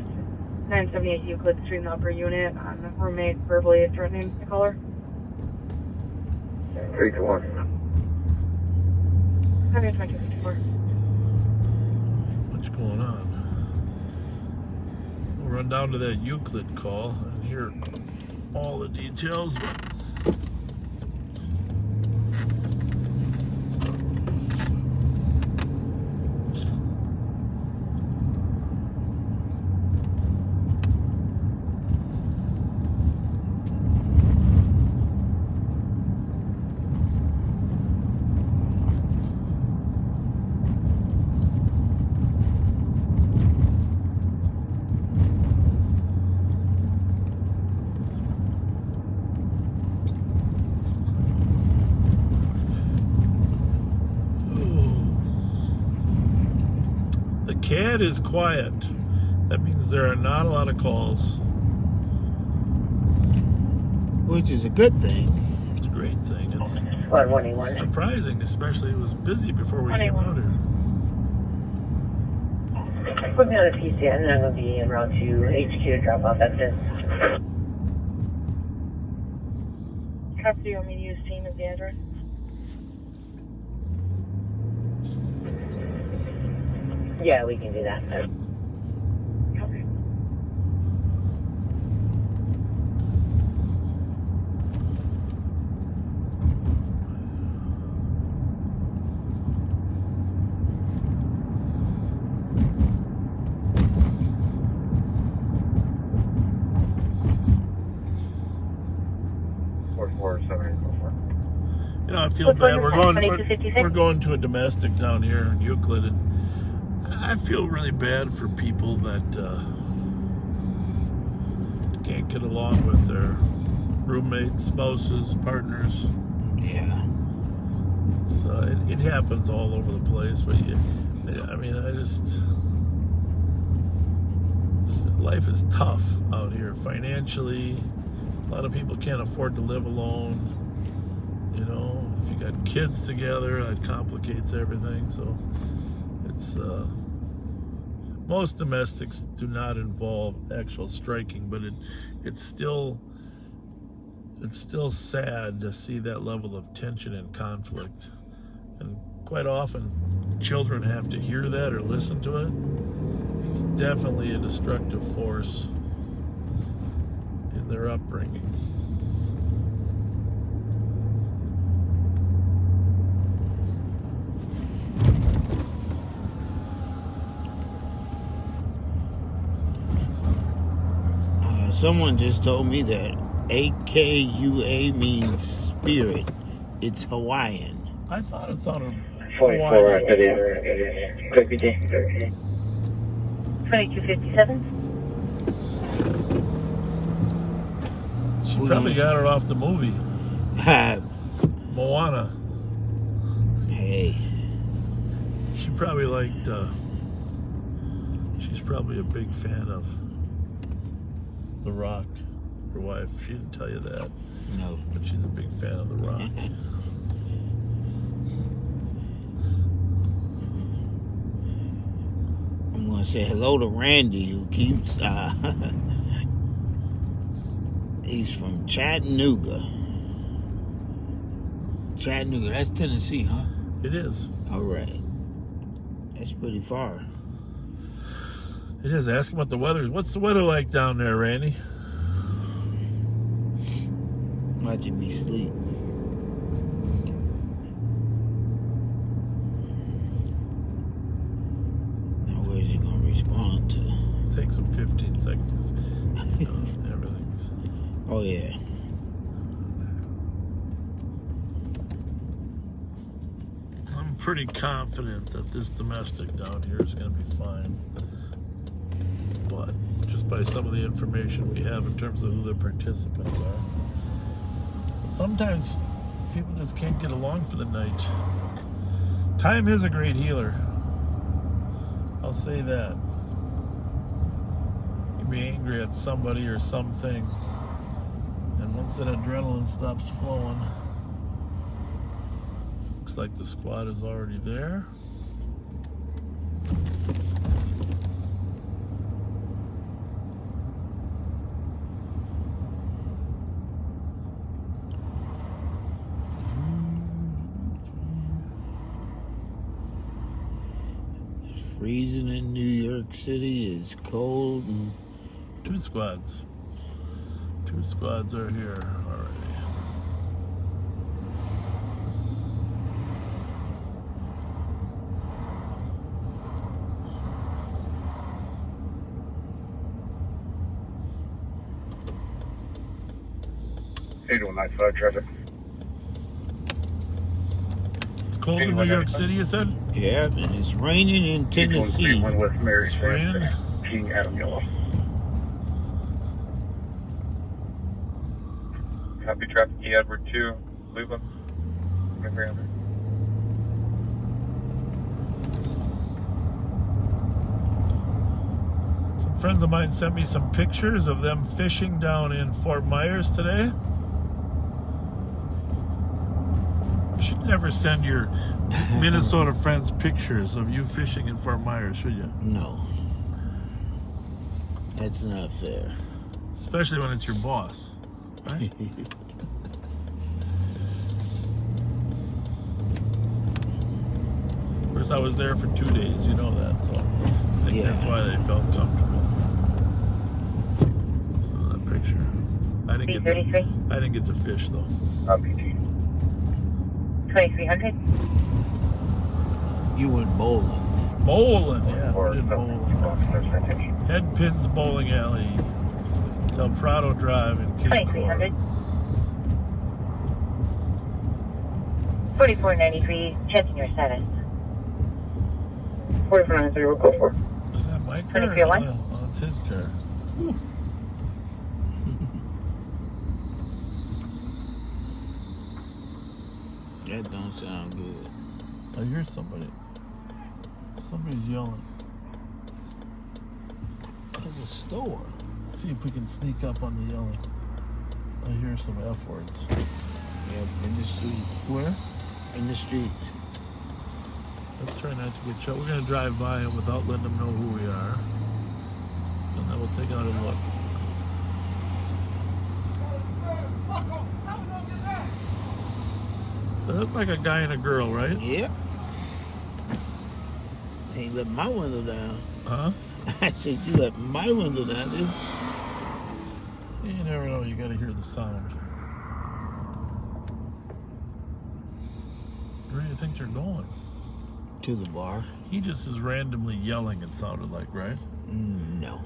978 Euclid Street in the upper unit on roommate verbally threatening the caller. 321. 12254. What's going on? We'll run down to that Euclid call and hear all the details. CAD is quiet. That means there are not a lot of calls. Which is a good thing. It's a great thing. It's 121. surprising, especially it was busy before we came out here. Put me on a PCN and I'm going to be en route to HQ to drop off evidence. Copy, do you want me to use team as the address? Yeah, we can do that. Copy. You know, I feel bad. We're going to a domestic down here in Euclid, and I feel really bad for people that can't get along with their roommates, spouses, partners. Yeah. It happens all over the place, but life is tough out here financially. A lot of people can't afford to live alone. You know, if you got kids together, that complicates everything. So it's most domestics do not involve actual striking, but it's still sad to see that level of tension and conflict. And quite often, children have to hear that or listen to it. It's definitely a destructive force in their upbringing. Someone just told me that AKUA means spirit. It's Hawaiian. I thought it sounded 44, Hawaiian. it is. Quick PT. 2257. She probably got it off the movie Moana. Hey. She probably liked. She's probably a big fan of The Rock. Your wife, she didn't tell you that, No. but she's a big fan of The Rock. I'm gonna say hello to Randy, who keeps. He's from Chattanooga. Chattanooga, that's Tennessee, huh? It is. All right. That's pretty far. It is. Ask him about the weather. What's the weather like down there, Randy? Watch it be sleep. Now, where's he gonna respond to? Takes him 15 seconds because everything's. Oh yeah. I'm pretty confident that this domestic down here is going to be fine. But just by some of the information we have in terms of who the participants are. Sometimes people just can't get along for the night. Time is a great healer. I'll say that. You be angry at somebody or something, and once that adrenaline stops flowing, looks like the squad is already there. It's freezing in New York City. It's cold. And 2 squads. 2 squads are here already. Hey, doing night flight traffic. It's cold in New York City, you said? yeah, and it's raining in Tennessee. One West Mary, It's raining. King Adam Yellow. Copy traffic, E. Edward 2, Cleveland. Some friends of mine sent me some pictures of them fishing down in Fort Myers today. You should never send your Minnesota friends pictures of you fishing in Fort Myers, should you? No. That's not fair. Especially when it's your boss, right? Of course, I was there for 2 days, you know that, so I think that's why they felt comfortable. So that picture. I didn't get to fish though. PT. 2300. You went bowling. Bowling, yeah, Or we did bowling. Head Pins Bowling Alley, Del Prado Drive in Cape 2300. Coral. 4493, checking your status. 4493, we'll go for. Is that my car? 2301? Oh, it's his car. That don't sound good. I hear somebody. Somebody's yelling. There's a store. Let's see if we can sneak up on the yelling. I hear some F words. Yep, in the street. Where? In the street. Let's try not to get shot. We're going to drive by them without letting them know who we are. And then we'll take another look. They look like a guy and a girl, right? Yep. Hey, let my window down. Huh? I said, you let my window down, dude. You never know. You got to hear the sound. Where do you think they're going? To the bar? He just is randomly yelling, it sounded like, right? No.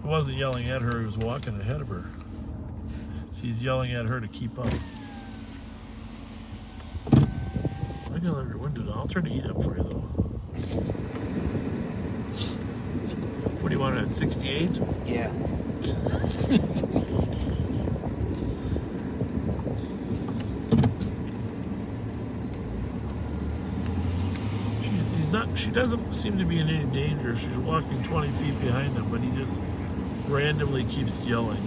He wasn't yelling at her. He was walking ahead of her. So he's yelling at her to keep up. I gotta let your window down. I'll turn the heat up for you, though. What do you want at 68? Yeah. She doesn't seem to be in any danger. She's walking 20 feet behind him, but he just randomly keeps yelling.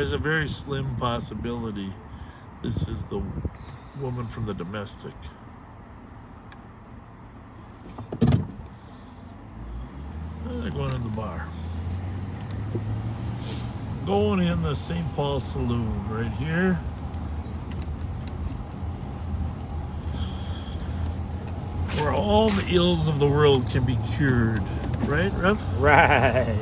There's a very slim possibility this is the woman from the domestic. They're going in the bar. Going in the St. Paul Saloon right here. Where all the ills of the world can be cured. Right, Rev? Right.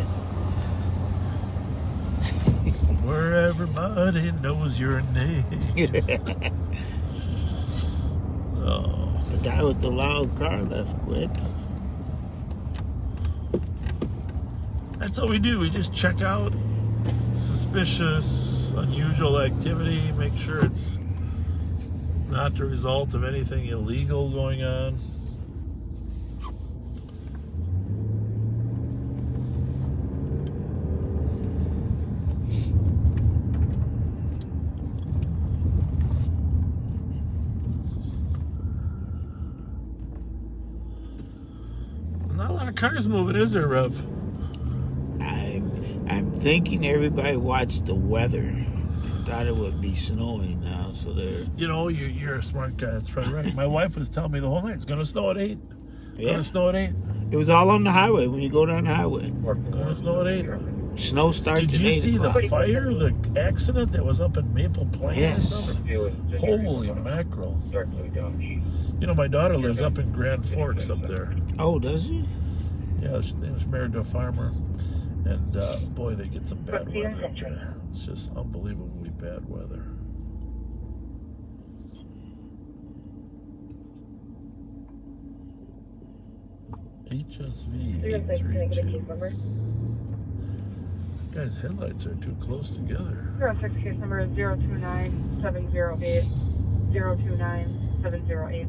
Where everybody knows your name. Oh. The guy with the loud car left quick. That's all we do. We just check out suspicious, unusual activity, make sure it's not the result of anything illegal going on. Not a lot of cars moving, is there, Rev? I'm thinking everybody watched the weather and thought it would be snowing now, so they're... You know, you're a smart guy. That's probably right. My wife was telling me the whole night, it's going to snow at 8. Yeah. Going to snow at 8. It was all on the highway when you go down the highway. Going to snow at 8. Snow starts Did at you 8 see o'clock. the fire, the accident that was up in Maple Plains? Yes. Holy mackerel. You know, my daughter lives up in Grand Forks up there. Oh, does he? Yeah, she was married to a farmer. And boy, they get some bad weather up there. It's just unbelievably bad weather. HSV 832. Guys, headlights are too close together. 06 case number is 029708. 029708.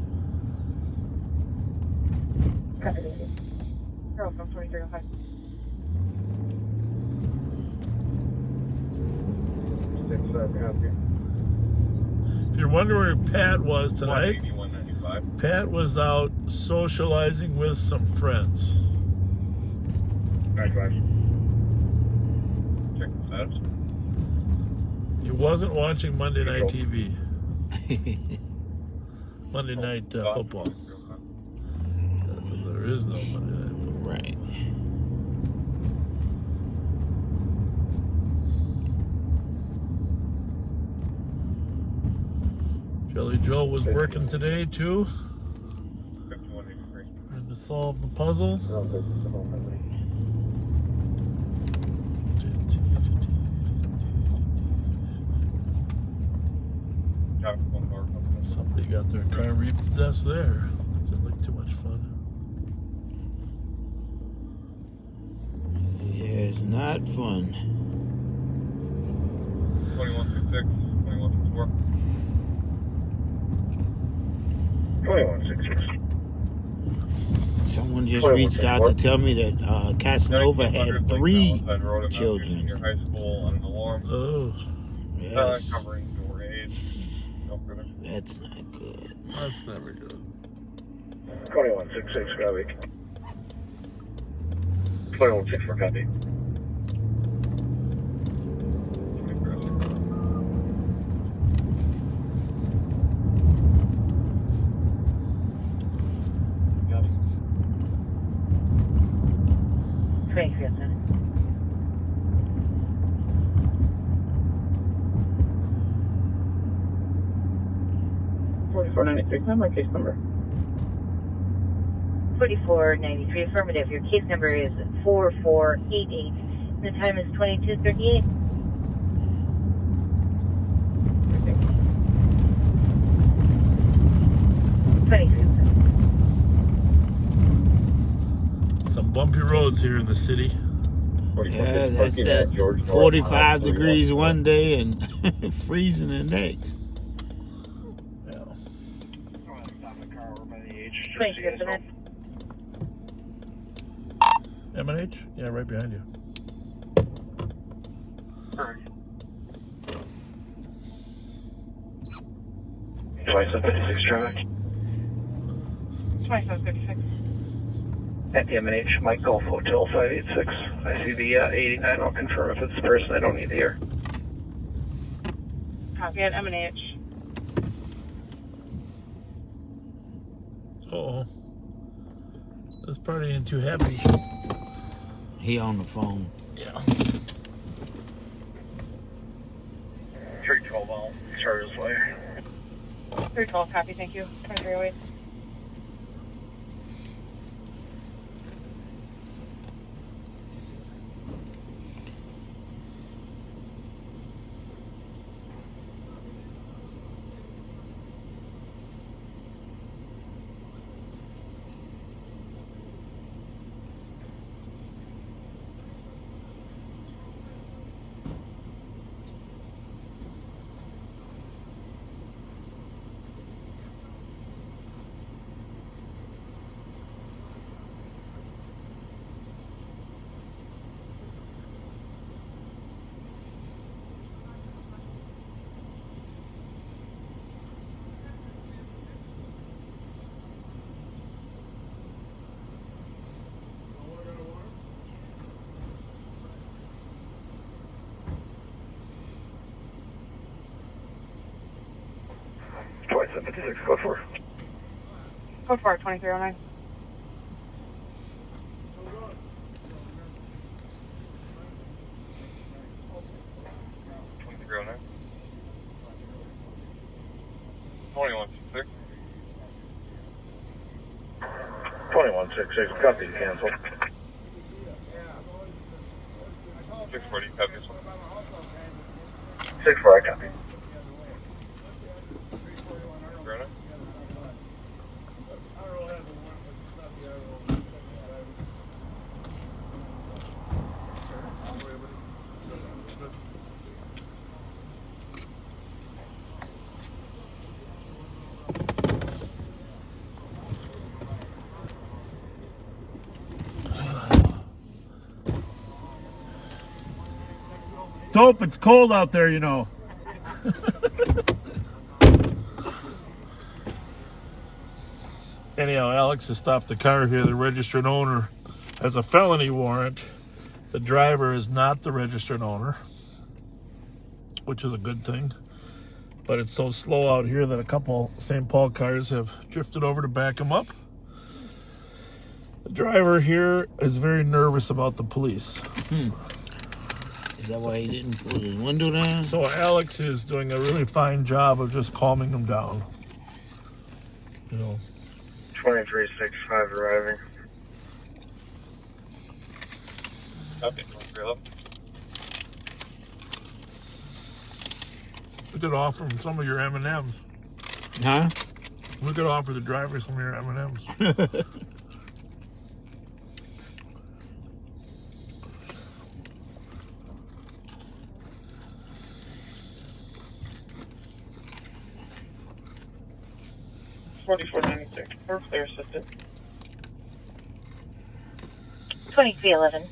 Copy. 2305. If you're wondering where Pat was tonight, Pat was out socializing with some friends. He wasn't watching Monday Night TV. Monday Night Football. There is no Monday Night Football. Right. Jelly Joe was working today too. Trying to solve the puzzle. Somebody got their car repossessed there. Didn't look too much fun. Yeah, it's not fun. 2166, 2164. 2166. Someone just reached out to tell me that Casanova had 3 children. Your high school on an alarm. Oh, Yes. Covering door 8. No further. That's not good. that's never good. 2166, copy. 2164, copy. My case number. 4493 affirmative. Your case number is 4488. The time is 2238. Some bumpy roads here in the city. Yeah, that's that 45 degrees one day and freezing the next. M&H? Yeah, right behind you. 2756 traffic. 2756. At the M&H, Mike Golf Hotel 586. I see the 89. I'll confirm if it's the person. I don't need the air. Copy at M&H. Uh-oh. This party ain't too happy. He on the phone. Yeah. 312 out. Charges way. 312, copy, thank you. 2308. Code 4. Code 4, 2309. $21.66. 2166. Copy. Cancel. 640. Copy. 64. I copy. Dope, it's cold out there, you know. Anyhow, Alex has stopped the car here. The registered owner has a felony warrant. The driver is not the registered owner, which is a good thing. But it's so slow out here that a couple St. Paul cars have drifted over to back him up. The driver here is very nervous about the police. Is that why he didn't put his window down? So Alex is doing a really fine job of just calming him down. You know. 2365 arriving. Copy. We could offer him some of your M&Ms. Huh? We could offer the driver some of your M&Ms. For flare assistant. 2311.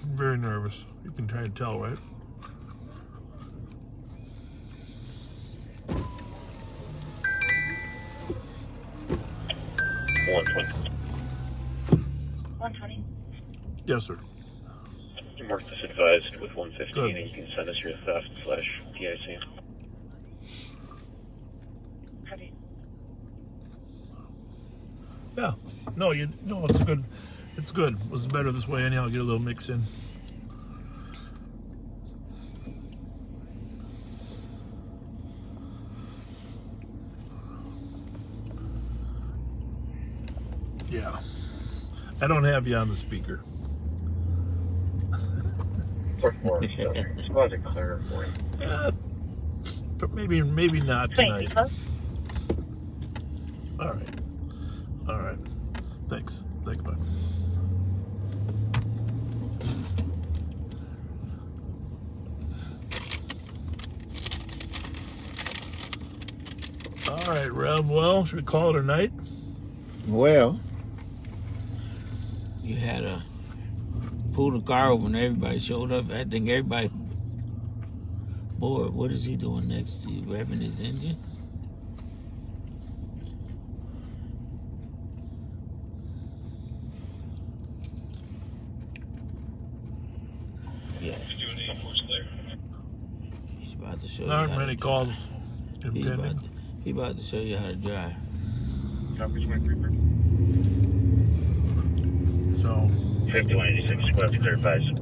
I'm very nervous. You can try and tell, right? $120. Yes, sir. Mark this advised with 115 Good. and you can send us your theft/PIC. Copy. Yeah. No, it's good. It's good. It was better this way anyhow. Get a little mix in. Yeah. I don't have you on the speaker. It's about to clear for you. Yeah, but maybe not tonight. 22 close. All right. Thanks, bud. All right, Rev. Well, should we call it a night? Well, you had to pull the car over and everybody showed up. I think everybody bored. What is he doing next? He revving his engine? Yeah. He's about to show you. Not many calls He's impending. about to show you how to drive. So 5186, well, clear advised.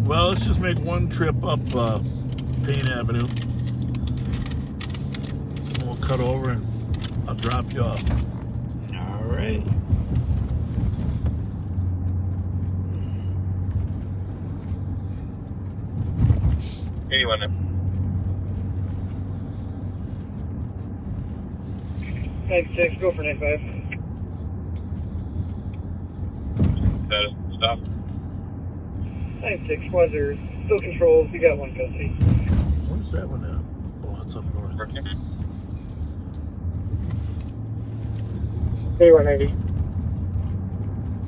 well, let's just make one trip up Payne Avenue. And we'll cut over and I'll drop you off. All right. Anyone? 96, go for 95. Status, stop. 96, squads are still controlled. We got one custody. Where's that one at? Oh, it's up north. Working. 8190.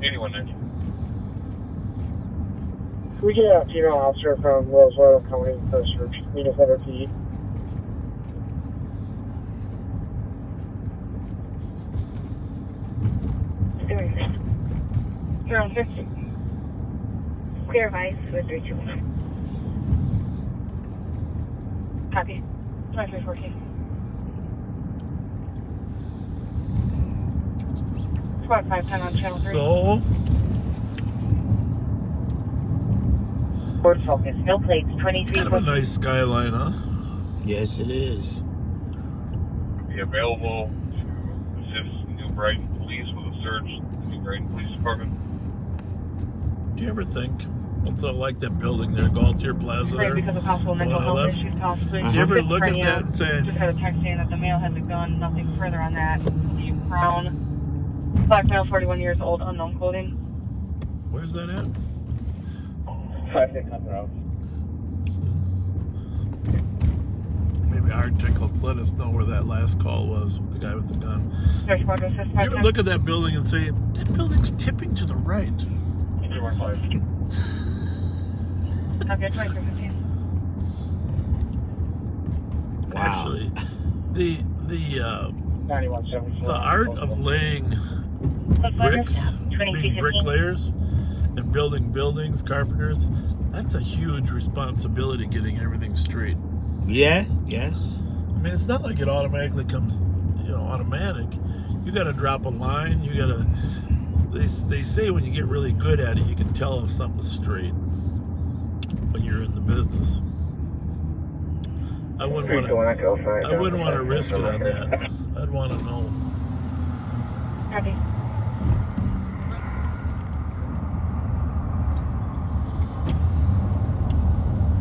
8190. We get a female officer from Royal County for search. We just have her PD. Around 50. Clear advice with 321. Copy. 2314. Squad 510 on channel 3. So, Board focus. No plates. kind 23. of a nice skyline, huh? Yes, it is. Be available to assist New Brighton Police with a search. New Brighton Police Department. Do you ever think, once I like that building there, Gaultier Plaza there, Because of possible mental on the health left, issues, possibly. do you ever look at that and say, Just had a text saying that the mail hasn't gone. Nothing further on that. Steve Brown. Black male, 41 years old, unknown clothing. where's that at? 5600 out. Maybe Arctic will let us know where that last call was with the guy with the gun. Search board assist You ever 510. look at that building and say, that building's tipping to the right? 315. Copy, 2315. Wow. Actually, the 9174. art of laying bricks, being bricklayers, and building buildings, carpenters, that's a huge responsibility getting everything straight. Yeah, yes. I mean, it's not like it automatically comes, automatic. You got to drop a line. You got to. They say when you get really good at it, you can tell if something's straight when you're in the business. I wouldn't want to. I wouldn't want to risk it on that. I'd want to know. Copy.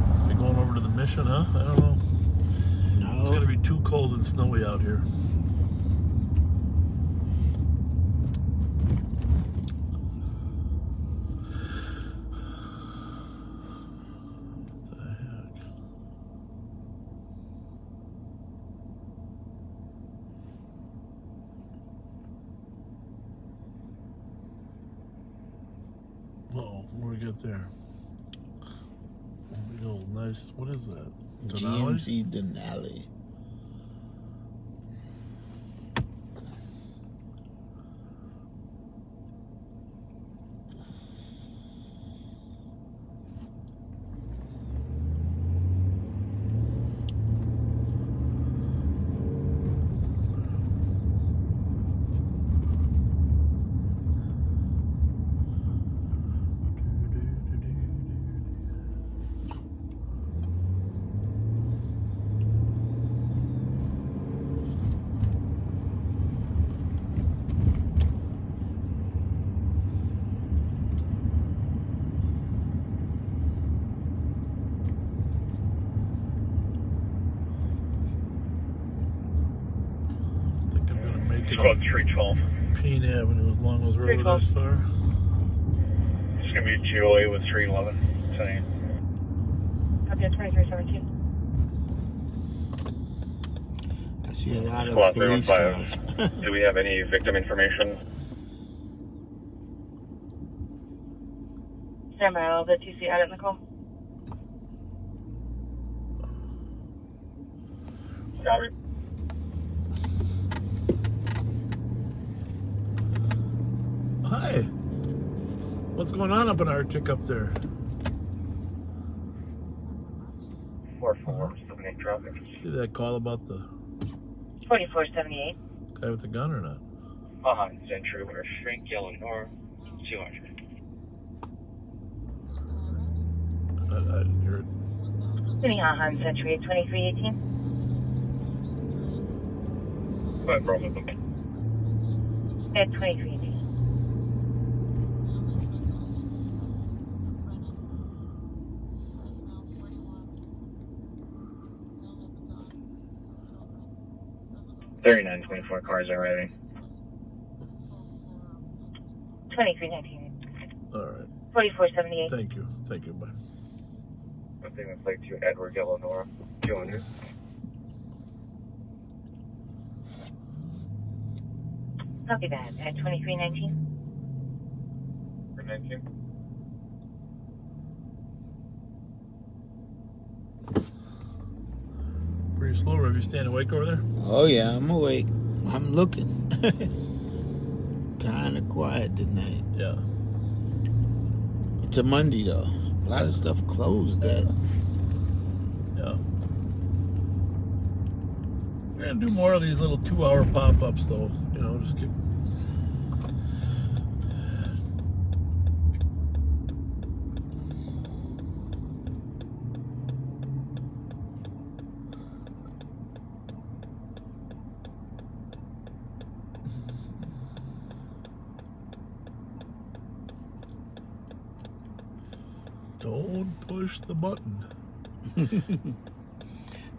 Must be going over to the mission, huh? I don't know. No. It's gonna be too cold and snowy out here. What the heck? Whoa, where we get there? Big old nice, what is that? Denali? GMC Denali. Squad 312. Payne Avenue, as long as we're over 312. this far. It's going to be GOA with 311. Saying. Copy, 2317. I see a lot of Squad police 315. cars. Do we have any victim information? Stand by, I'll have the TC edit in the call. Copy. Hi. What's going on up in Arctic up there? 4478 traffic. See that call about the 4478. guy with the gun or not? Century with Shrink Yellow North 200. I didn't hear it. Sitting on Century at 2318. But problem. At 2318. $39.24 cars arriving. 2319. All right. 4478. Thank you. Thank you. Bye. I'm thinking it's like 2 Edward Yellow North 200. Copy that. At 2319. For 19. Pretty slow, Rev. You staying awake over there? Oh yeah, I'm awake. I'm looking. Kind of quiet tonight. Yeah. It's a Monday though. A lot of stuff closed then. Yeah. We're gonna do more of these little 2-hour pop-ups though. You know, just keep. Don't push the button.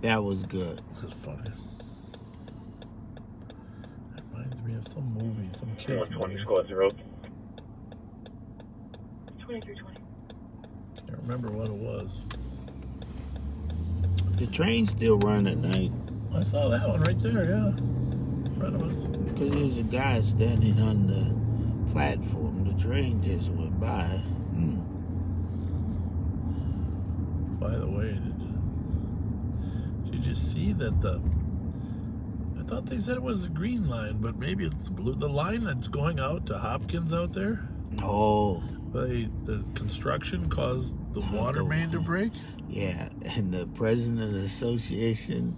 That was good. That's funny. That reminds me of some movie, some kids movie. Squad 0. 2320. Can't remember what it was. The train still run at night I saw that one right there, yeah. In front of us. because there's a guy standing on the platform. The train just went by. By the way, did you see that I thought they said it was a green line, but maybe it's blue. The line that's going out to Hopkins out there, Oh, the construction caused the water main to break. yeah. And the president of the association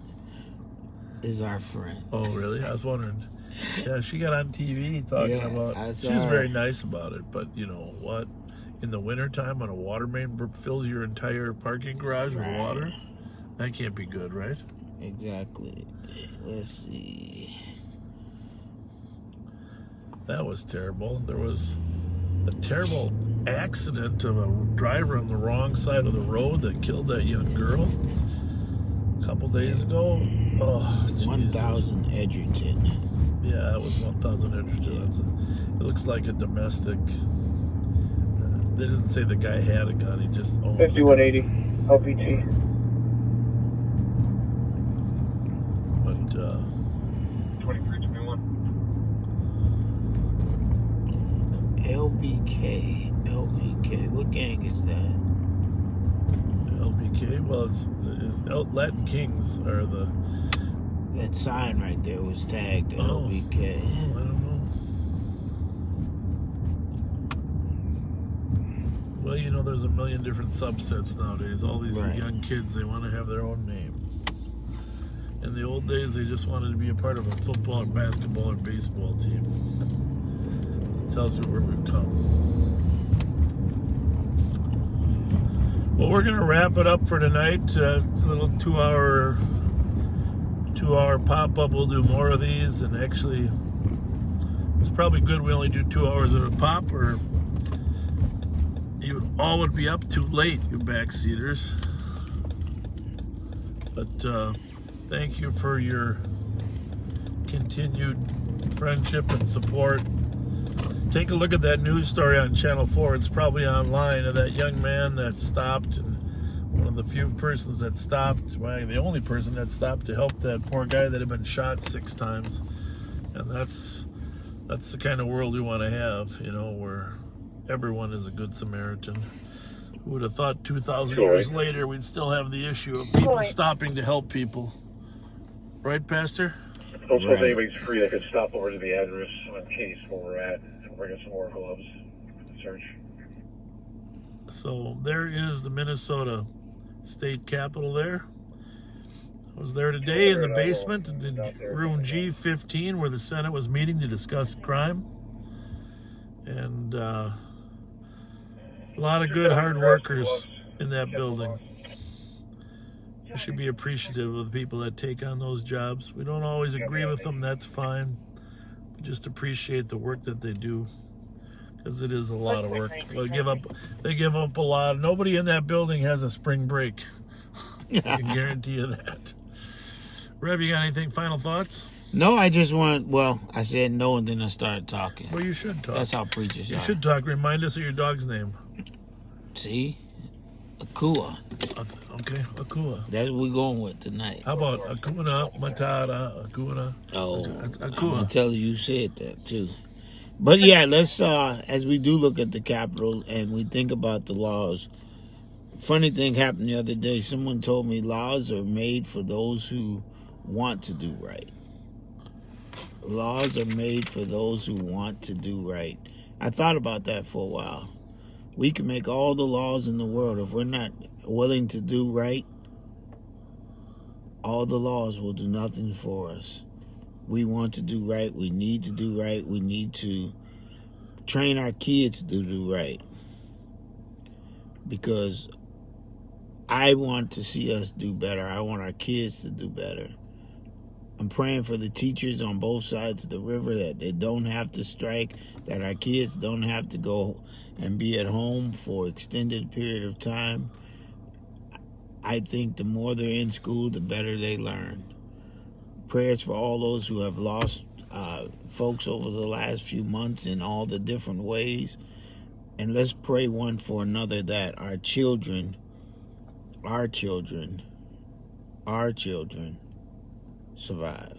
is our friend. Oh, really? I was wondering. Yeah, she got on TV talking Yeah, about. I She saw was her. very nice about it, but you know what? In the wintertime, when a water main fills your entire parking garage with Right. water, that can't be good, right? Exactly. Let's see. That was terrible. There was a terrible accident of a driver on the wrong side of the road that killed that young girl a couple days ago. Oh, Jesus. 1,000 Edgerton. Yeah, it was 1,000 Edgerton. It looks like a domestic. They didn't say the guy had a gun. He just owns it. 5180 LPT. But 2321. LBK. What gang is that? LBK. Well, it's Latin Kings are the. That sign right there was tagged Oh. LBK. Oh, I don't know. Well, you know, there's a million different subsets nowadays. All these Right. young kids, they want to have their own name. In the old days, they just wanted to be a part of a football or basketball or baseball team. It tells you where we've come. Well, we're going to wrap it up for tonight. It's a little 2-hour pop-up. We'll do more of these, and actually, it's probably good we only do 2 hours at a pop, or you all would be up too late, you backseaters. But thank you for your continued friendship and support. Take a look at that news story on Channel 4. It's probably online, of that young man that stopped, and one of the few persons that stopped, well, the only person that stopped to help that poor guy that had been shot 6 times. And that's the kind of world we want to have, you know, where everyone is a good Samaritan. Who would have thought 2,000 years later we'd still have the issue of people stopping to help people? Right, Pastor? Don't suppose Right. anybody's free that could stop over to the address on case where we're at and bring us some more gloves to search. So there is the Minnesota State Capitol there. I was there today in the basement, in room G15, where the Senate was meeting to discuss crime. And a lot of good hard workers in that building. We should be appreciative of the people that take on those jobs. We don't always agree with them, that's fine. But just appreciate the work that they do, because it is a lot of work. They give up a lot. Nobody in that building has a spring break. I can guarantee you that. Rev, you got anything, final thoughts? No, I just want, well, I said no and then I started talking. Well, you should talk. That's how preachers You are. should talk. Remind us of your dog's name. See? Akua. Okay, Akua. That's what we're going with tonight. How about Akuna Matata, Akuna? Oh, That's I'm Akua. going to tell you said that too. But yeah, let's, as we do look at the Capitol and we think about the laws, funny thing happened the other day. Someone told me laws are made for those who want to do right. Laws are made for those who want to do right. I thought about that for a while. We can make all the laws in the world. If we're not willing to do right, all the laws will do nothing for us. We want to do right. We need to do right. We need to train our kids to do right. Because I want to see us do better. I want our kids to do better. I'm praying for the teachers on both sides of the river that they don't have to strike, that our kids don't have to go and be at home for extended period of time. I think the more they're in school, the better they learn. Prayers for all those who have lost folks over the last few months in all the different ways. And let's pray one for another that our children survive.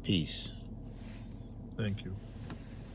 Peace. Thank you.